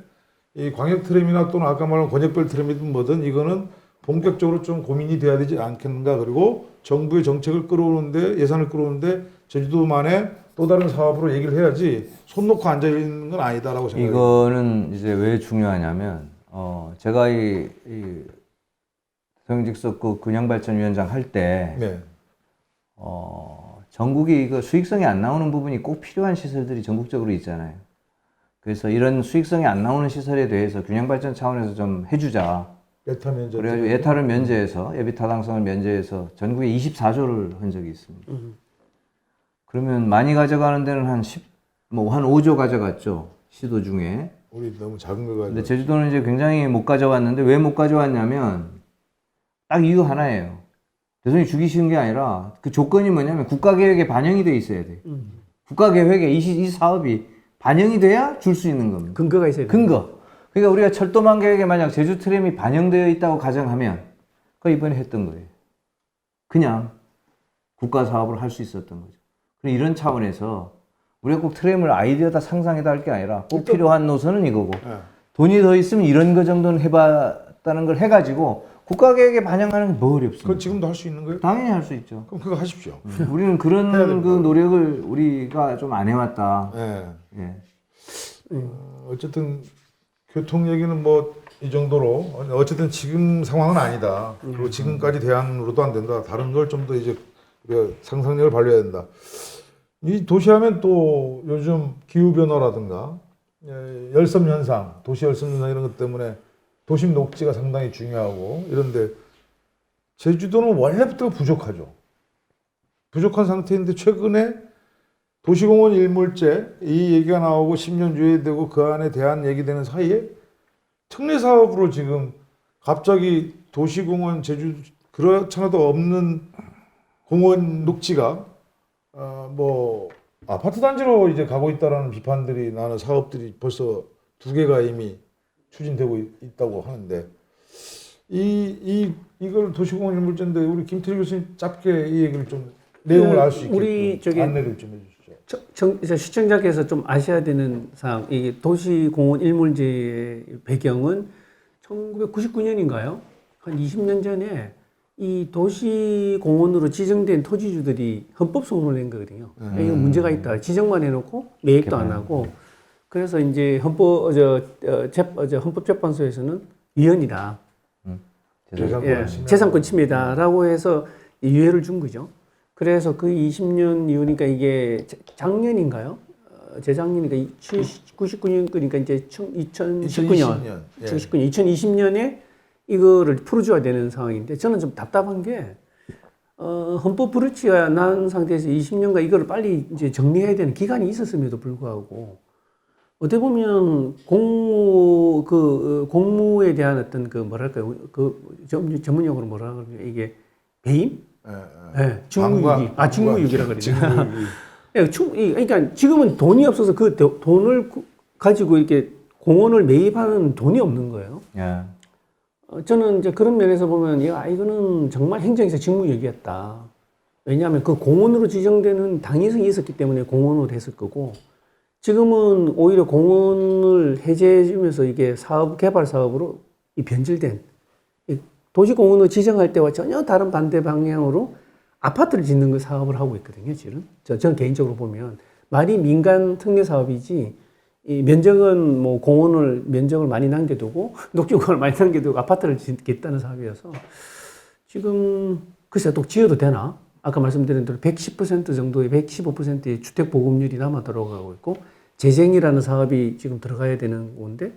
Speaker 1: 이 광역 트램이나 또는 아까 말한 권역별 트램이든 뭐든 이거는 본격적으로 좀 고민이 돼야 되지 않겠는가. 그리고 정부의 정책을 끌어오는데 예산을 끌어오는데 제주도만의 또 다른 사업으로 얘기를 해야지 손 놓고 앉아 있는 건 아니다라고 생각해요.
Speaker 2: 이거는 이제 왜 중요하냐면 제가 이 서영직석 그 근양발전위원장 할 때
Speaker 1: 네.
Speaker 2: 전국이 이거 수익성이 안 나오는 부분이 꼭 필요한 시설들이 전국적으로 있잖아요. 그래서 이런 수익성이 안 나오는 시설에 대해서 균형발전 차원에서 좀 해주자.
Speaker 1: 예타 면제.
Speaker 2: 그래가지고 예타를 면제해서 예비 타당성을 면제해서 전국에 24조를 한 적이 있습니다. 그러면 많이 가져가는 데는 한 5조 가져갔죠. 시도 중에.
Speaker 1: 우리 너무 작은 거 가지고.
Speaker 2: 근데 제주도는 이제 굉장히 못 가져왔는데 왜 못 가져왔냐면 딱 이유 하나예요. 대선이 주기 쉬운 게 아니라 그 조건이 뭐냐면 국가계획에 반영이 돼 있어야 돼. 국가계획에 이 사업이 반영이 돼야 줄 수 있는 겁니다.
Speaker 3: 근거가 있어야 돼요.
Speaker 2: 근거. 그러니까 우리가 철도망 계획에 만약 제주 트램이 반영되어 있다고 가정하면 그 이번에 했던 거예요. 그냥 국가 사업을 할 수 있었던 거죠. 그럼 이런 차원에서 우리가 꼭 트램을 아이디어다 상상해다 할 게 아니라 꼭 필요한 노선은 이거고 돈이 더 있으면 이런 거 정도는 해봤다는 걸 해가지고 국가 계획에 반영하는 게 뭐 어렵습니까?
Speaker 1: 그건 지금도 할 수 있는 거예요?
Speaker 2: 당연히 할 수 있죠.
Speaker 1: 그럼 그거 하십시오.
Speaker 2: 우리는 그런 그 노력을 우리가 좀 안 해왔다.
Speaker 1: 네.
Speaker 2: 예.
Speaker 1: 어쨌든 교통 얘기는 뭐 이 정도로 어쨌든 지금 상황은 아니다. 그리고 지금까지 대안으로도 안 된다. 다른 걸 좀 더 이제 우리가 상상력을 발휘해야 된다. 이 도시하면 또 요즘 기후 변화라든가 열섬 현상, 도시 열섬 현상 이런 것 때문에 도심 녹지가 상당히 중요하고 이런데 제주도는 원래부터 부족하죠. 부족한 상태인데 최근에 도시공원 일몰제 이 얘기가 나오고 10년 유예되고 그 안에 대한 얘기되는 사이에 특례 사업으로 지금 갑자기 도시공원 제주 그렇잖아도 없는 공원 녹지가 뭐 아파트 단지로 이제 가고 있다라는 비판들이 나는 사업들이 벌써 2개가 이미 추진되고 있다고 하는데 이걸 도시공원 일몰제인데 우리 김태리 교수님 짧게 이 얘기를 좀 내용을 알 수 있게
Speaker 3: 우리 저기
Speaker 1: 안내를 좀 해주시죠.
Speaker 3: 시청자께서 좀 아셔야 되는 사항, 이게 도시공원 일몰제의 배경은 1999년인가요? 한 20년 전에 이 도시공원으로 지정된 토지주들이 헌법소원을 낸 거거든요. 이거 문제가 있다. 지정만 해놓고 매입도 안 하고. 그래서 이제 헌법재판소에서는 위헌이다. 재산권 침해다라고 해서 유예를 준 거죠. 그래서 그 20년 이후니까 이게 작년인가요? 재작년이니까 99년 그러니까 이제 2019년, 2020년에 이거를 풀어줘야 되는 상황인데 저는 좀 답답한 게 헌법 불일치가 난 상태에서 20년간 이거를 빨리 이제 정리해야 되는 기간이 있었음에도 불구하고 어떻게 보면 공무에 대한 어떤 그 뭐랄까요 전문용어로 뭐라 그러냐 이게 배임? 네, 직무유기. 직무유기라 그러냐. 그러니까 지금은 돈이 없어서 그 돈을 가지고 이렇게 공원을 매입하는 돈이 없는 거예요. 저는 이제 그런 면에서 보면 이거는 정말 행정에서 직무유기였다. 왜냐하면 그 공원으로 지정되는 당위성이 있었기 때문에 공원으로 됐을 거고 지금은 오히려 공원을 해제해주면서 이게 개발 사업으로 변질된 도시공원으로 지정할 때와 전혀 다른 반대 방향으로 아파트를 짓는 그 사업을 하고 있거든요, 지금. 저는 개인적으로 보면 말이 민간 특례 사업이지 이 면적은 뭐 공원을 면적을 많이 남겨두고 녹지공원을 많이 남겨두고 아파트를 짓겠다는 사업이어서 지금 글쎄 또 지어도 되나? 아까 말씀드린 대로 110% 정도의 115%의 주택 보급률이 남아 들어가고 있고 재생이라는 사업이 지금 들어가야 되는 건데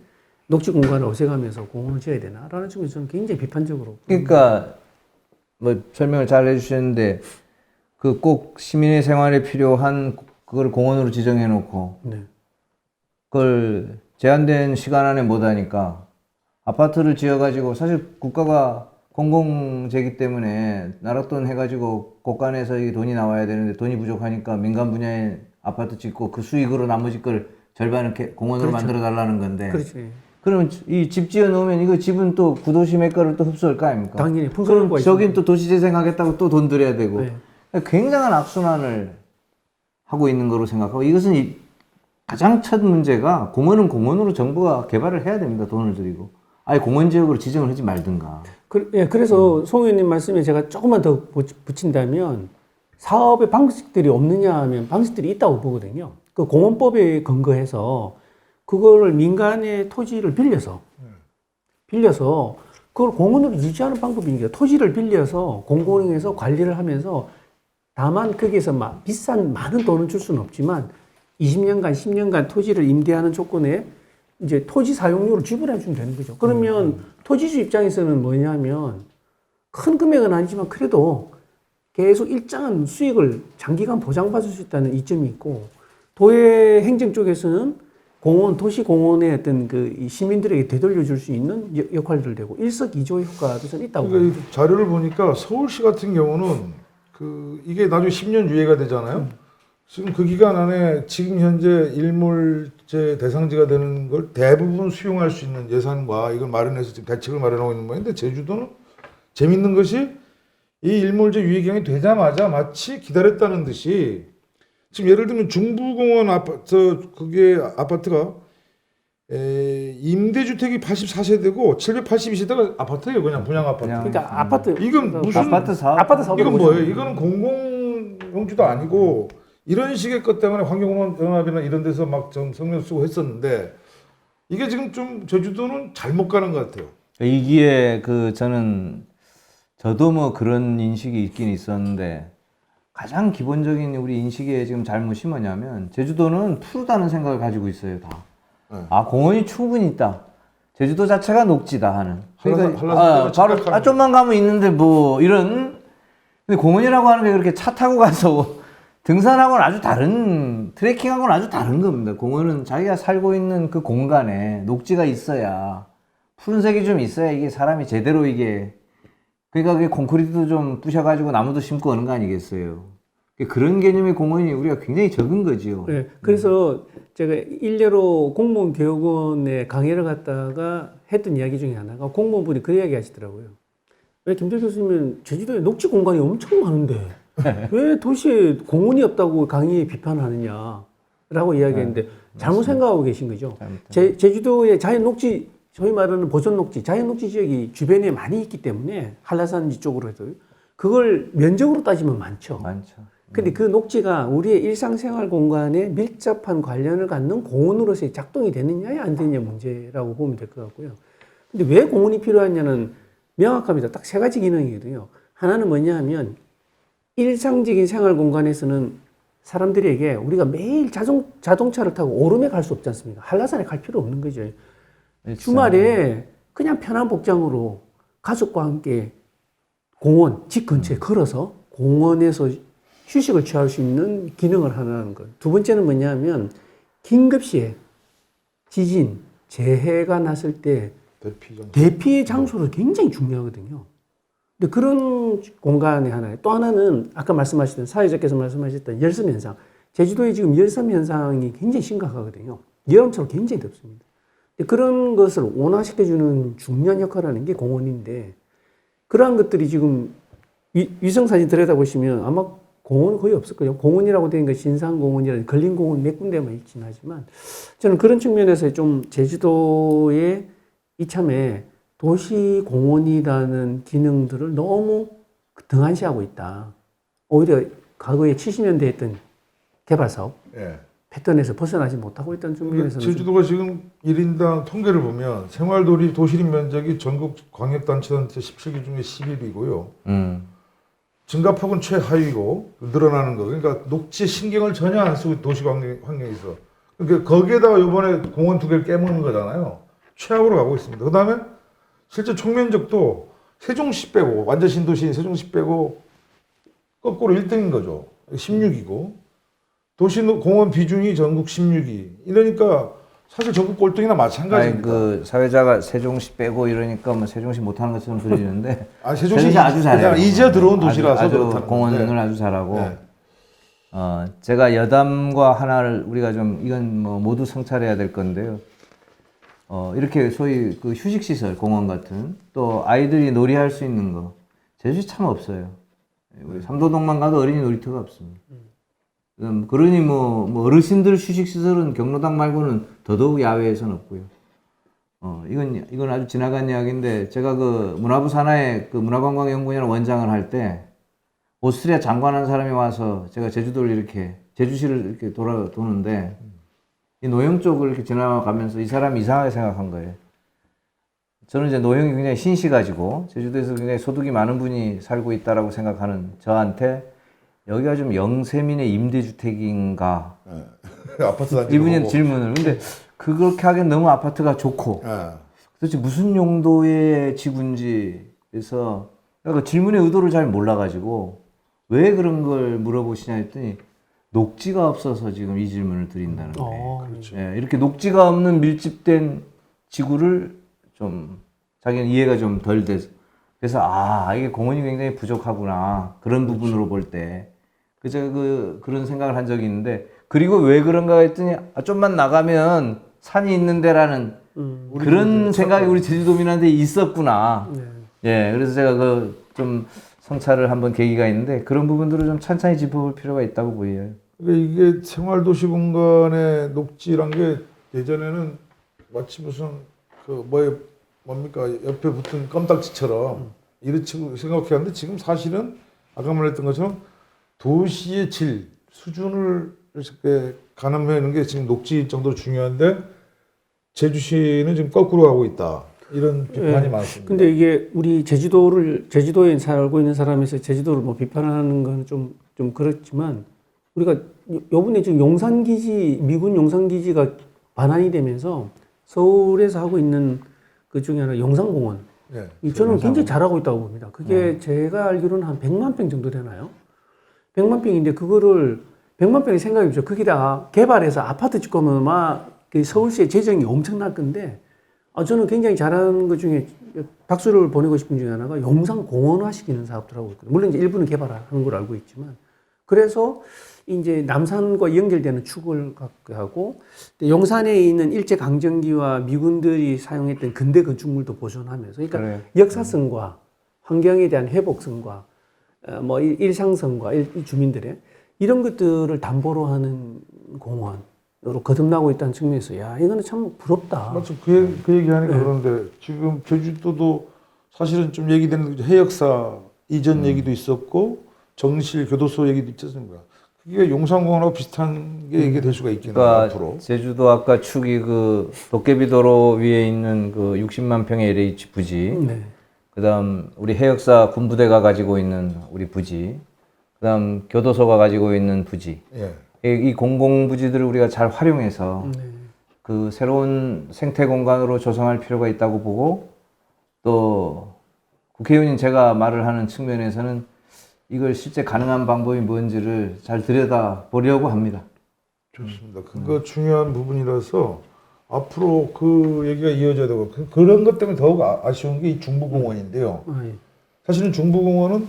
Speaker 3: 녹지 공간을 없애가면서 공원을 지어야 되나라는 측면에서 저는 굉장히 비판적으로.
Speaker 2: 그러니까 뭐 설명을 잘 해주셨는데 그 꼭 시민의 생활에 필요한 그걸 공원으로 지정해 놓고
Speaker 3: 네.
Speaker 2: 그걸 제한된 시간 안에 못 하니까 아파트를 지어가지고 사실 국가가 공공재기 때문에 나랏돈 해가지고 곳간에서 이 돈이 나와야 되는데 돈이 부족하니까 민간 분야에 아파트 짓고 그 수익으로 나머지 걸 절반을 공원으로
Speaker 3: 그렇죠.
Speaker 2: 만들어 달라는 건데.
Speaker 3: 그렇지.
Speaker 2: 그러면 이 집 지어 놓으면 이거 집은 또 구도시 매가를 또 흡수할 거 아닙니까?
Speaker 3: 당연히
Speaker 2: 그럼 저긴 또 도시재생하겠다고 또 돈 들여야 되고.
Speaker 3: 네.
Speaker 2: 굉장한 악순환을 하고 있는 거로 생각하고 이것은 가장 첫 문제가 공원은 공원으로 정부가 개발을 해야 됩니다. 돈을 들이고. 아예 공원지역으로 지정을 하지 말든가.
Speaker 3: 그래서 송 의원님 말씀에 제가 조금만 더 붙인다면 사업의 방식들이 없느냐 하면 방식들이 있다고 보거든요. 그 공원법에 근거해서 그거를 민간의 토지를 빌려서 그걸 공원으로 유지하는 방법이니까 토지를 빌려서 공공에서 관리를 하면서 다만 거기에서 비싼 많은 돈을 줄 수는 없지만 20년간, 10년간 토지를 임대하는 조건에 이제 토지 사용료를 지불해 주면 되는 거죠. 그러면 토지주 입장에서는 뭐냐면 큰 금액은 아니지만 그래도 계속 일정한 수익을 장기간 보장받을 수 있다는 이점이 있고 도의 행정 쪽에서는 도시공원의 어떤 이 시민들에게 되돌려줄 수 있는 역할들을 되고 일석이조의 효과도 좀 있다고
Speaker 1: 그러니까 이 자료를 보니까 서울시 같은 경우는 이게 나중에 10년 유예가 되잖아요. 지금 그 기간 안에 지금 현재 일몰제 대상지가 되는 걸 대부분 수용할 수 있는 예산과 이걸 마련해서 지금 대책을 마련하고 있는 모양인데 제주도는 재밌는 것이 이 일몰제 유예 기간이 되자마자 마치 기다렸다는 듯이 지금 예를 들면 중부공원 아파트가 임대주택이 84세대고 782세대가 아파트예요. 그냥 분양 아파트.
Speaker 3: 그러니까 아파트
Speaker 1: 이건 무슨
Speaker 2: 아파트 사업?
Speaker 1: 이건 뭐예요? 이거는 공공용지도 아니고 이런 식의 것 때문에 환경공원연합이나 이런 데서 막 좀 성명 쓰고 했었는데 이게 지금 좀 제주도는 잘못 가는 것 같아요.
Speaker 2: 이기에 저도 뭐 그런 인식이 있긴 있었는데 가장 기본적인 우리 인식의 지금 잘못이 뭐냐면 제주도는 푸르다는 생각을 가지고 있어요 다.
Speaker 1: 네.
Speaker 2: 아 공원이 충분히 있다. 제주도 자체가 녹지다 하는.
Speaker 1: 한라산
Speaker 2: 바로 좀만 가면 있는데 뭐 이런. 근데 공원이라고 하는 게 그렇게 차 타고 가서 등산하고는 아주 다른 트레킹하고는 아주 다른 겁니다. 공원은 자기가 살고 있는 그 공간에 녹지가 있어야 푸른색이 좀 있어야 이게 사람이 제대로 이게 그러니까 그게 콘크리트도 좀 부셔가지고 나무도 심고 하는 거 아니겠어요. 그런 개념의 공원이 우리가 굉장히 적은 거지요.
Speaker 3: 네, 그래서 제가 일례로 공무원 교육원에 강의를 갔다가 했던 이야기 중에 하나가 공무원분이 그 이야기 하시더라고요. 왜 김대 교수님은 제주도에 녹지 공간이 엄청 많은데 왜 도시에 공원이 없다고 강의에 비판하느냐라고 이야기했는데 잘못 생각하고 계신 거죠. 제주도에 자연 녹지, 저희 말하는 보존 녹지, 자연 녹지 지역이 주변에 많이 있기 때문에 한라산 이쪽으로 해도 그걸 면적으로 따지면 많죠.
Speaker 2: 많죠.
Speaker 3: 근데 그 녹지가 우리의 일상생활 공간에 밀접한 관련을 갖는 공원으로서의 작동이 되느냐 안 되느냐 문제라고 보면 될 것 같고요. 근데 왜 공원이 필요하냐는 명확합니다. 딱 세 가지 기능이거든요. 하나는 뭐냐 하면 일상적인 생활 공간에서는 사람들에게 우리가 매일 자동차를 타고 오름에 갈 수 없지 않습니까? 한라산에 갈 필요 없는 거죠. 주말에 그냥 편한 복장으로 가족과 함께 공원, 집 근처에 걸어서 공원에서 휴식을 취할 수 있는 기능을 하는 것. 두 번째는 뭐냐 하면 긴급시에 지진, 재해가 났을 때 대피 장소로 굉장히 중요하거든요. 근데 그런 공간의 하나에 또 하나는 아까 말씀하셨던 사회자께서 말씀하셨던 열섬 현상. 제주도에 지금 열섬 현상이 굉장히 심각하거든요. 여름처럼 굉장히 덥습니다. 근데 그런 것을 온화시켜주는 중요한 역할을 하는 게 공원인데 그러한 것들이 지금 위성사진 들여다보시면 아마 공원 거의 없을 거예요. 공원이라고 되는 건 신산공원이라든지 걸린공원 몇 군데만 있긴 하지만 저는 그런 측면에서 좀 제주도의 이참에 도시공원이라는 기능들을 너무 등한시하고 있다. 오히려 과거에 70년대에 했던 개발사업 패턴에서 벗어나지 못하고 있다는 측면에서는
Speaker 1: 제주도가 지금 1인당 통계를 보면 생활도시 도시림 면적이 전국 광역단체단체 17개 중에 11위고요. 증가폭은 최하위고 늘어나는 거. 그러니까 녹지 신경을 전혀 안 쓰고 도시 환경에서. 그러니까 거기에다가 이번에 공원 2개를 깨먹는 거잖아요. 최악으로 가고 있습니다. 그 다음에 실제 총면적도 세종시 빼고 완전 신도시인 세종시 빼고 거꾸로 1등인 거죠. 16위고 도시 공원 비중이 전국 16위. 이러니까 사실 전국 꼴등이나 마찬가지입니다.
Speaker 2: 그 사회자가 세종시 빼고 이러니까 뭐 세종시 못하는 것처럼 들리는데
Speaker 1: 세종시
Speaker 2: 아주 잘해요.
Speaker 1: 이제 들어온 도시라서
Speaker 2: 아주 공원을 아주 잘하고 제가 여담과 하나를 우리가 좀 이건 뭐 모두 성찰해야 될 건데요. 이렇게 소위 그 휴식시설 공원 같은 또 아이들이 놀이할 수 있는 거 제주시 참 없어요. 우리 삼도동만 가도 어린이 놀이터가 없습니다. 그러니 뭐 어르신들 휴식시설은 경로당 말고는 더더욱 야외에서는 없고요. 이건 아주 지나간 이야기인데 제가 그 문화부 산하에 그 문화관광연구원이라는 원장을 할 때 오스트리아 장관한 사람이 와서 제가 제주도를 이렇게 제주시를 이렇게 도는데 이 노영 쪽을 이렇게 지나가면서 이 사람이 이상하게 생각한 거예요. 저는 이제 노영이 굉장히 신시 가지고 제주도에서 굉장히 소득이 많은 분이 살고 있다라고 생각하는 저한테 여기가 좀 영세민의 임대주택인가?
Speaker 1: 아파트 단지
Speaker 2: 이분이 질문을. 근데 그렇게 하기엔 너무 아파트가 좋고 도대체 무슨 용도의 지구인지 그래서 그 질문의 의도를 잘 몰라가지고 왜 그런 걸 물어보시냐 했더니 녹지가 없어서 지금 이 질문을 드린다는 거예요.
Speaker 3: 그렇죠.
Speaker 2: 이렇게 녹지가 없는 밀집된 지구를 좀 자기는 이해가 좀 덜 돼서 그래서 이게 공원이 굉장히 부족하구나 그런 부분으로 볼 때 제가 그런 생각을 한 적이 있는데 그리고 왜 그런가 했더니 좀만 나가면 산이 있는 데라는 그런 생각이 우리 제주도민한테 있었구나. 그래서 제가 좀 성찰을 한번 계기가 있는데 그런 부분들을 좀 찬찬히 짚어볼 필요가 있다고 보여요.
Speaker 1: 이게 생활도시 공간의 녹지란 게 예전에는 마치 무슨 뭡니까 옆에 붙은 껌딱지처럼 이렇게 생각했는데 지금 사실은 아까 말했던 것처럼 도시의 질 수준을 이렇게 가늠하는 게 지금 녹지 정도로 중요한데 제주시는 지금 거꾸로 가고 있다 이런 비판이 많습니다.
Speaker 3: 근데 이게 우리 제주도에 살고 있는 사람에서 제주도를 뭐 비판하는 건 좀 좀 그렇지만 우리가 요번에 지금 미군 용산기지가 반환이 되면서 서울에서 하고 있는 그 중에 하나 용산공원.
Speaker 1: 예.
Speaker 3: 저는 굉장히 잘하고 있다고 봅니다. 그게 제가 알기로는 한 100만 평 정도 되나요? 100만 평인데 그거를 100만 평이 생각해보죠. 거기다가 개발해서 아파트 짓고 하면 그 서울시의 재정이 엄청날 건데 저는 굉장히 잘하는 것 중에 박수를 보내고 싶은 중에 하나가 용산 공원화 시키는 사업들 하고 있거든요. 물론 이제 일부는 개발하는 걸 알고 있지만 그래서 이제 남산과 연결되는 축을 하고 용산에 있는 일제 강점기와 미군들이 사용했던 근대 건축물도 보존하면서 그러니까
Speaker 2: 그래요.
Speaker 3: 역사성과 환경에 대한 회복성과 뭐 일상성과 주민들의 이런 것들을 담보로 하는 공원으로 거듭나고 있다는 측면에서 야 이거는 참 부럽다.
Speaker 1: 맞죠. 그 얘기하니까 그런데 지금 제주도도 사실은 좀 얘기되는 해역사 이전 얘기도 있었고 정실 교도소 얘기도 있지 않습니까? 그게 용산공원하고 비슷한 게 이게 될 수가 있겠네요.
Speaker 2: 그러니까
Speaker 1: 앞으로.
Speaker 2: 제주도 아까 축이 그 도깨비도로 위에 있는 그 60만 평의 LH 부지,
Speaker 3: 네.
Speaker 2: 그다음 우리 해역사 군부대가 가지고 있는 우리 부지, 그다음 교도소가 가지고 있는 부지,
Speaker 1: 예.
Speaker 2: 이 공공 부지들을 우리가 잘 활용해서
Speaker 3: 네.
Speaker 2: 그 새로운 생태 공간으로 조성할 필요가 있다고 보고 또 국회의원인 제가 말을 하는 측면에서는 이걸 실제 가능한 방법이 뭔지를 잘 들여다 보려고 합니다.
Speaker 1: 좋습니다. 그거 중요한 부분이라서 앞으로 그 얘기가 이어져야 되고 그런 것 때문에 더욱 아쉬운 게 이 중부공원인데요.
Speaker 3: 예.
Speaker 1: 사실은 중부공원은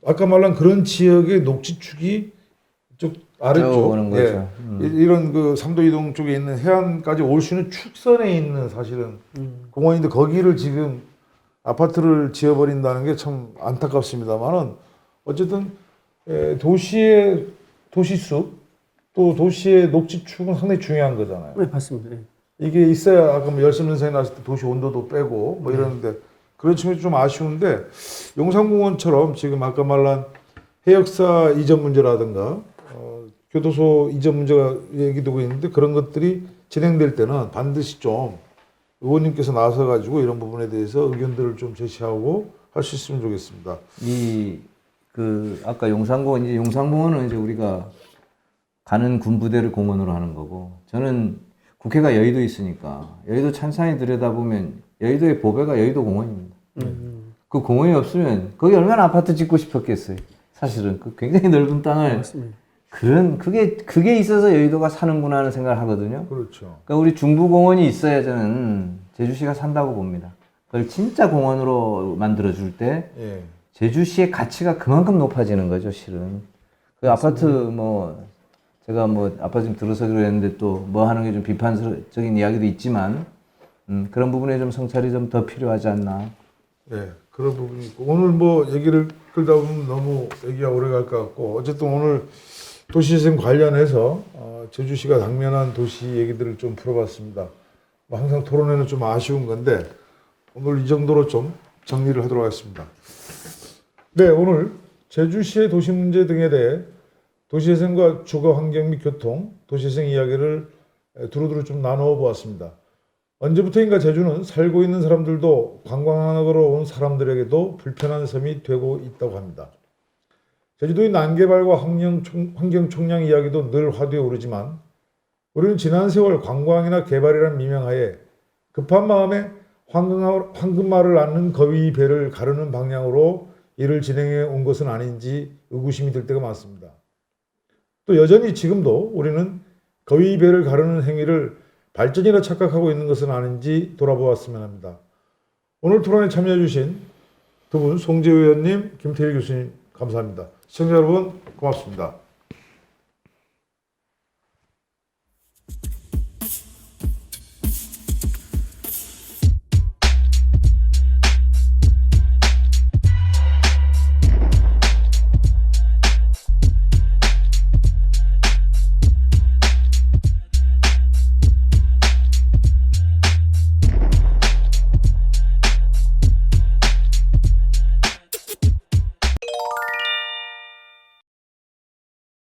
Speaker 1: 아까 말한 그런 지역의 녹지축이 쪽 아래쪽
Speaker 2: 오는 거죠.
Speaker 1: 이런 그 삼도 이동 쪽에 있는 해안까지 올 수 있는 축선에 있는 사실은 공원인데 거기를 지금 아파트를 지어버린다는 게 참 안타깝습니다만은 어쨌든 도시의 도시숲 또 도시의 녹지축은 상당히 중요한 거잖아요.
Speaker 3: 네, 맞습니다. 예.
Speaker 1: 이게 있어야 아까 뭐 열섬연사에 나왔을 때 도시 온도도 빼고 뭐 이러는데 그런 측면이 좀 아쉬운데 용산공원처럼 지금 아까 말한 해역사 이전 문제라든가 교도소 이전 문제가 얘기되고 있는데 그런 것들이 진행될 때는 반드시 좀 의원님께서 나서 가지고 이런 부분에 대해서 의견들을 좀 제시하고 할 수 있으면 좋겠습니다.
Speaker 2: 아까 용산공원은 이제 우리가 가는 군부대를 공원으로 하는 거고, 저는 국회가 여의도에 있으니까 여의도 찬산에 들여다보면 여의도의 보배가 여의도 공원입니다. 그 공원이 없으면 거기 얼마나 아파트 짓고 싶었겠어요. 사실은 그 굉장히 넓은 땅을
Speaker 3: 맞습니다.
Speaker 2: 그게 있어서 여의도가 사는구나 하는 생각을 하거든요.
Speaker 1: 그렇죠.
Speaker 2: 그러니까 우리 중부공원이 있어야 저는 제주시가 산다고 봅니다. 그걸 진짜 공원으로 만들어줄 때
Speaker 1: 예.
Speaker 2: 제주시의 가치가 그만큼 높아지는 거죠, 실은. 그 아파트 제가 아파트 좀 들어서 그랬는데 또 뭐 하는 게 좀 비판적인 이야기도 있지만, 그런 부분에 좀 성찰이 좀 더 필요하지 않나.
Speaker 1: 네, 그런 부분이 있고 오늘 뭐 얘기를 끌다 보면 너무 얘기가 오래 갈 것 같고 어쨌든 오늘 도시재생 관련해서 제주시가 당면한 도시 얘기들을 좀 풀어봤습니다. 뭐 항상 토론회는 좀 아쉬운 건데 오늘 이 정도로 좀 정리를 하도록 하겠습니다. 네, 오늘 제주시의 도시 문제 등에 대해 도시재생과 주거 환경 및 교통, 도시재생 이야기를 두루두루 좀 나누어 보았습니다. 언제부터인가 제주는 살고 있는 사람들도 관광하러 온 사람들에게도 불편한 섬이 되고 있다고 합니다. 제주도의 난개발과 환경 총량 이야기도 늘 화두에 오르지만 우리는 지난 세월 관광이나 개발이라는 미명하에 급한 마음에 황금알을 낳는 거위 배를 가르는 방향으로 일을 진행해 온 것은 아닌지 의구심이 들 때가 많습니다. 또 여전히 지금도 우리는 거위 배를 가르는 행위를 발전이라 착각하고 있는 것은 아닌지 돌아보았으면 합니다. 오늘 토론에 참여해 주신 두 분 송재 의원님, 김태일 교수님 감사합니다. 시청자 여러분 고맙습니다.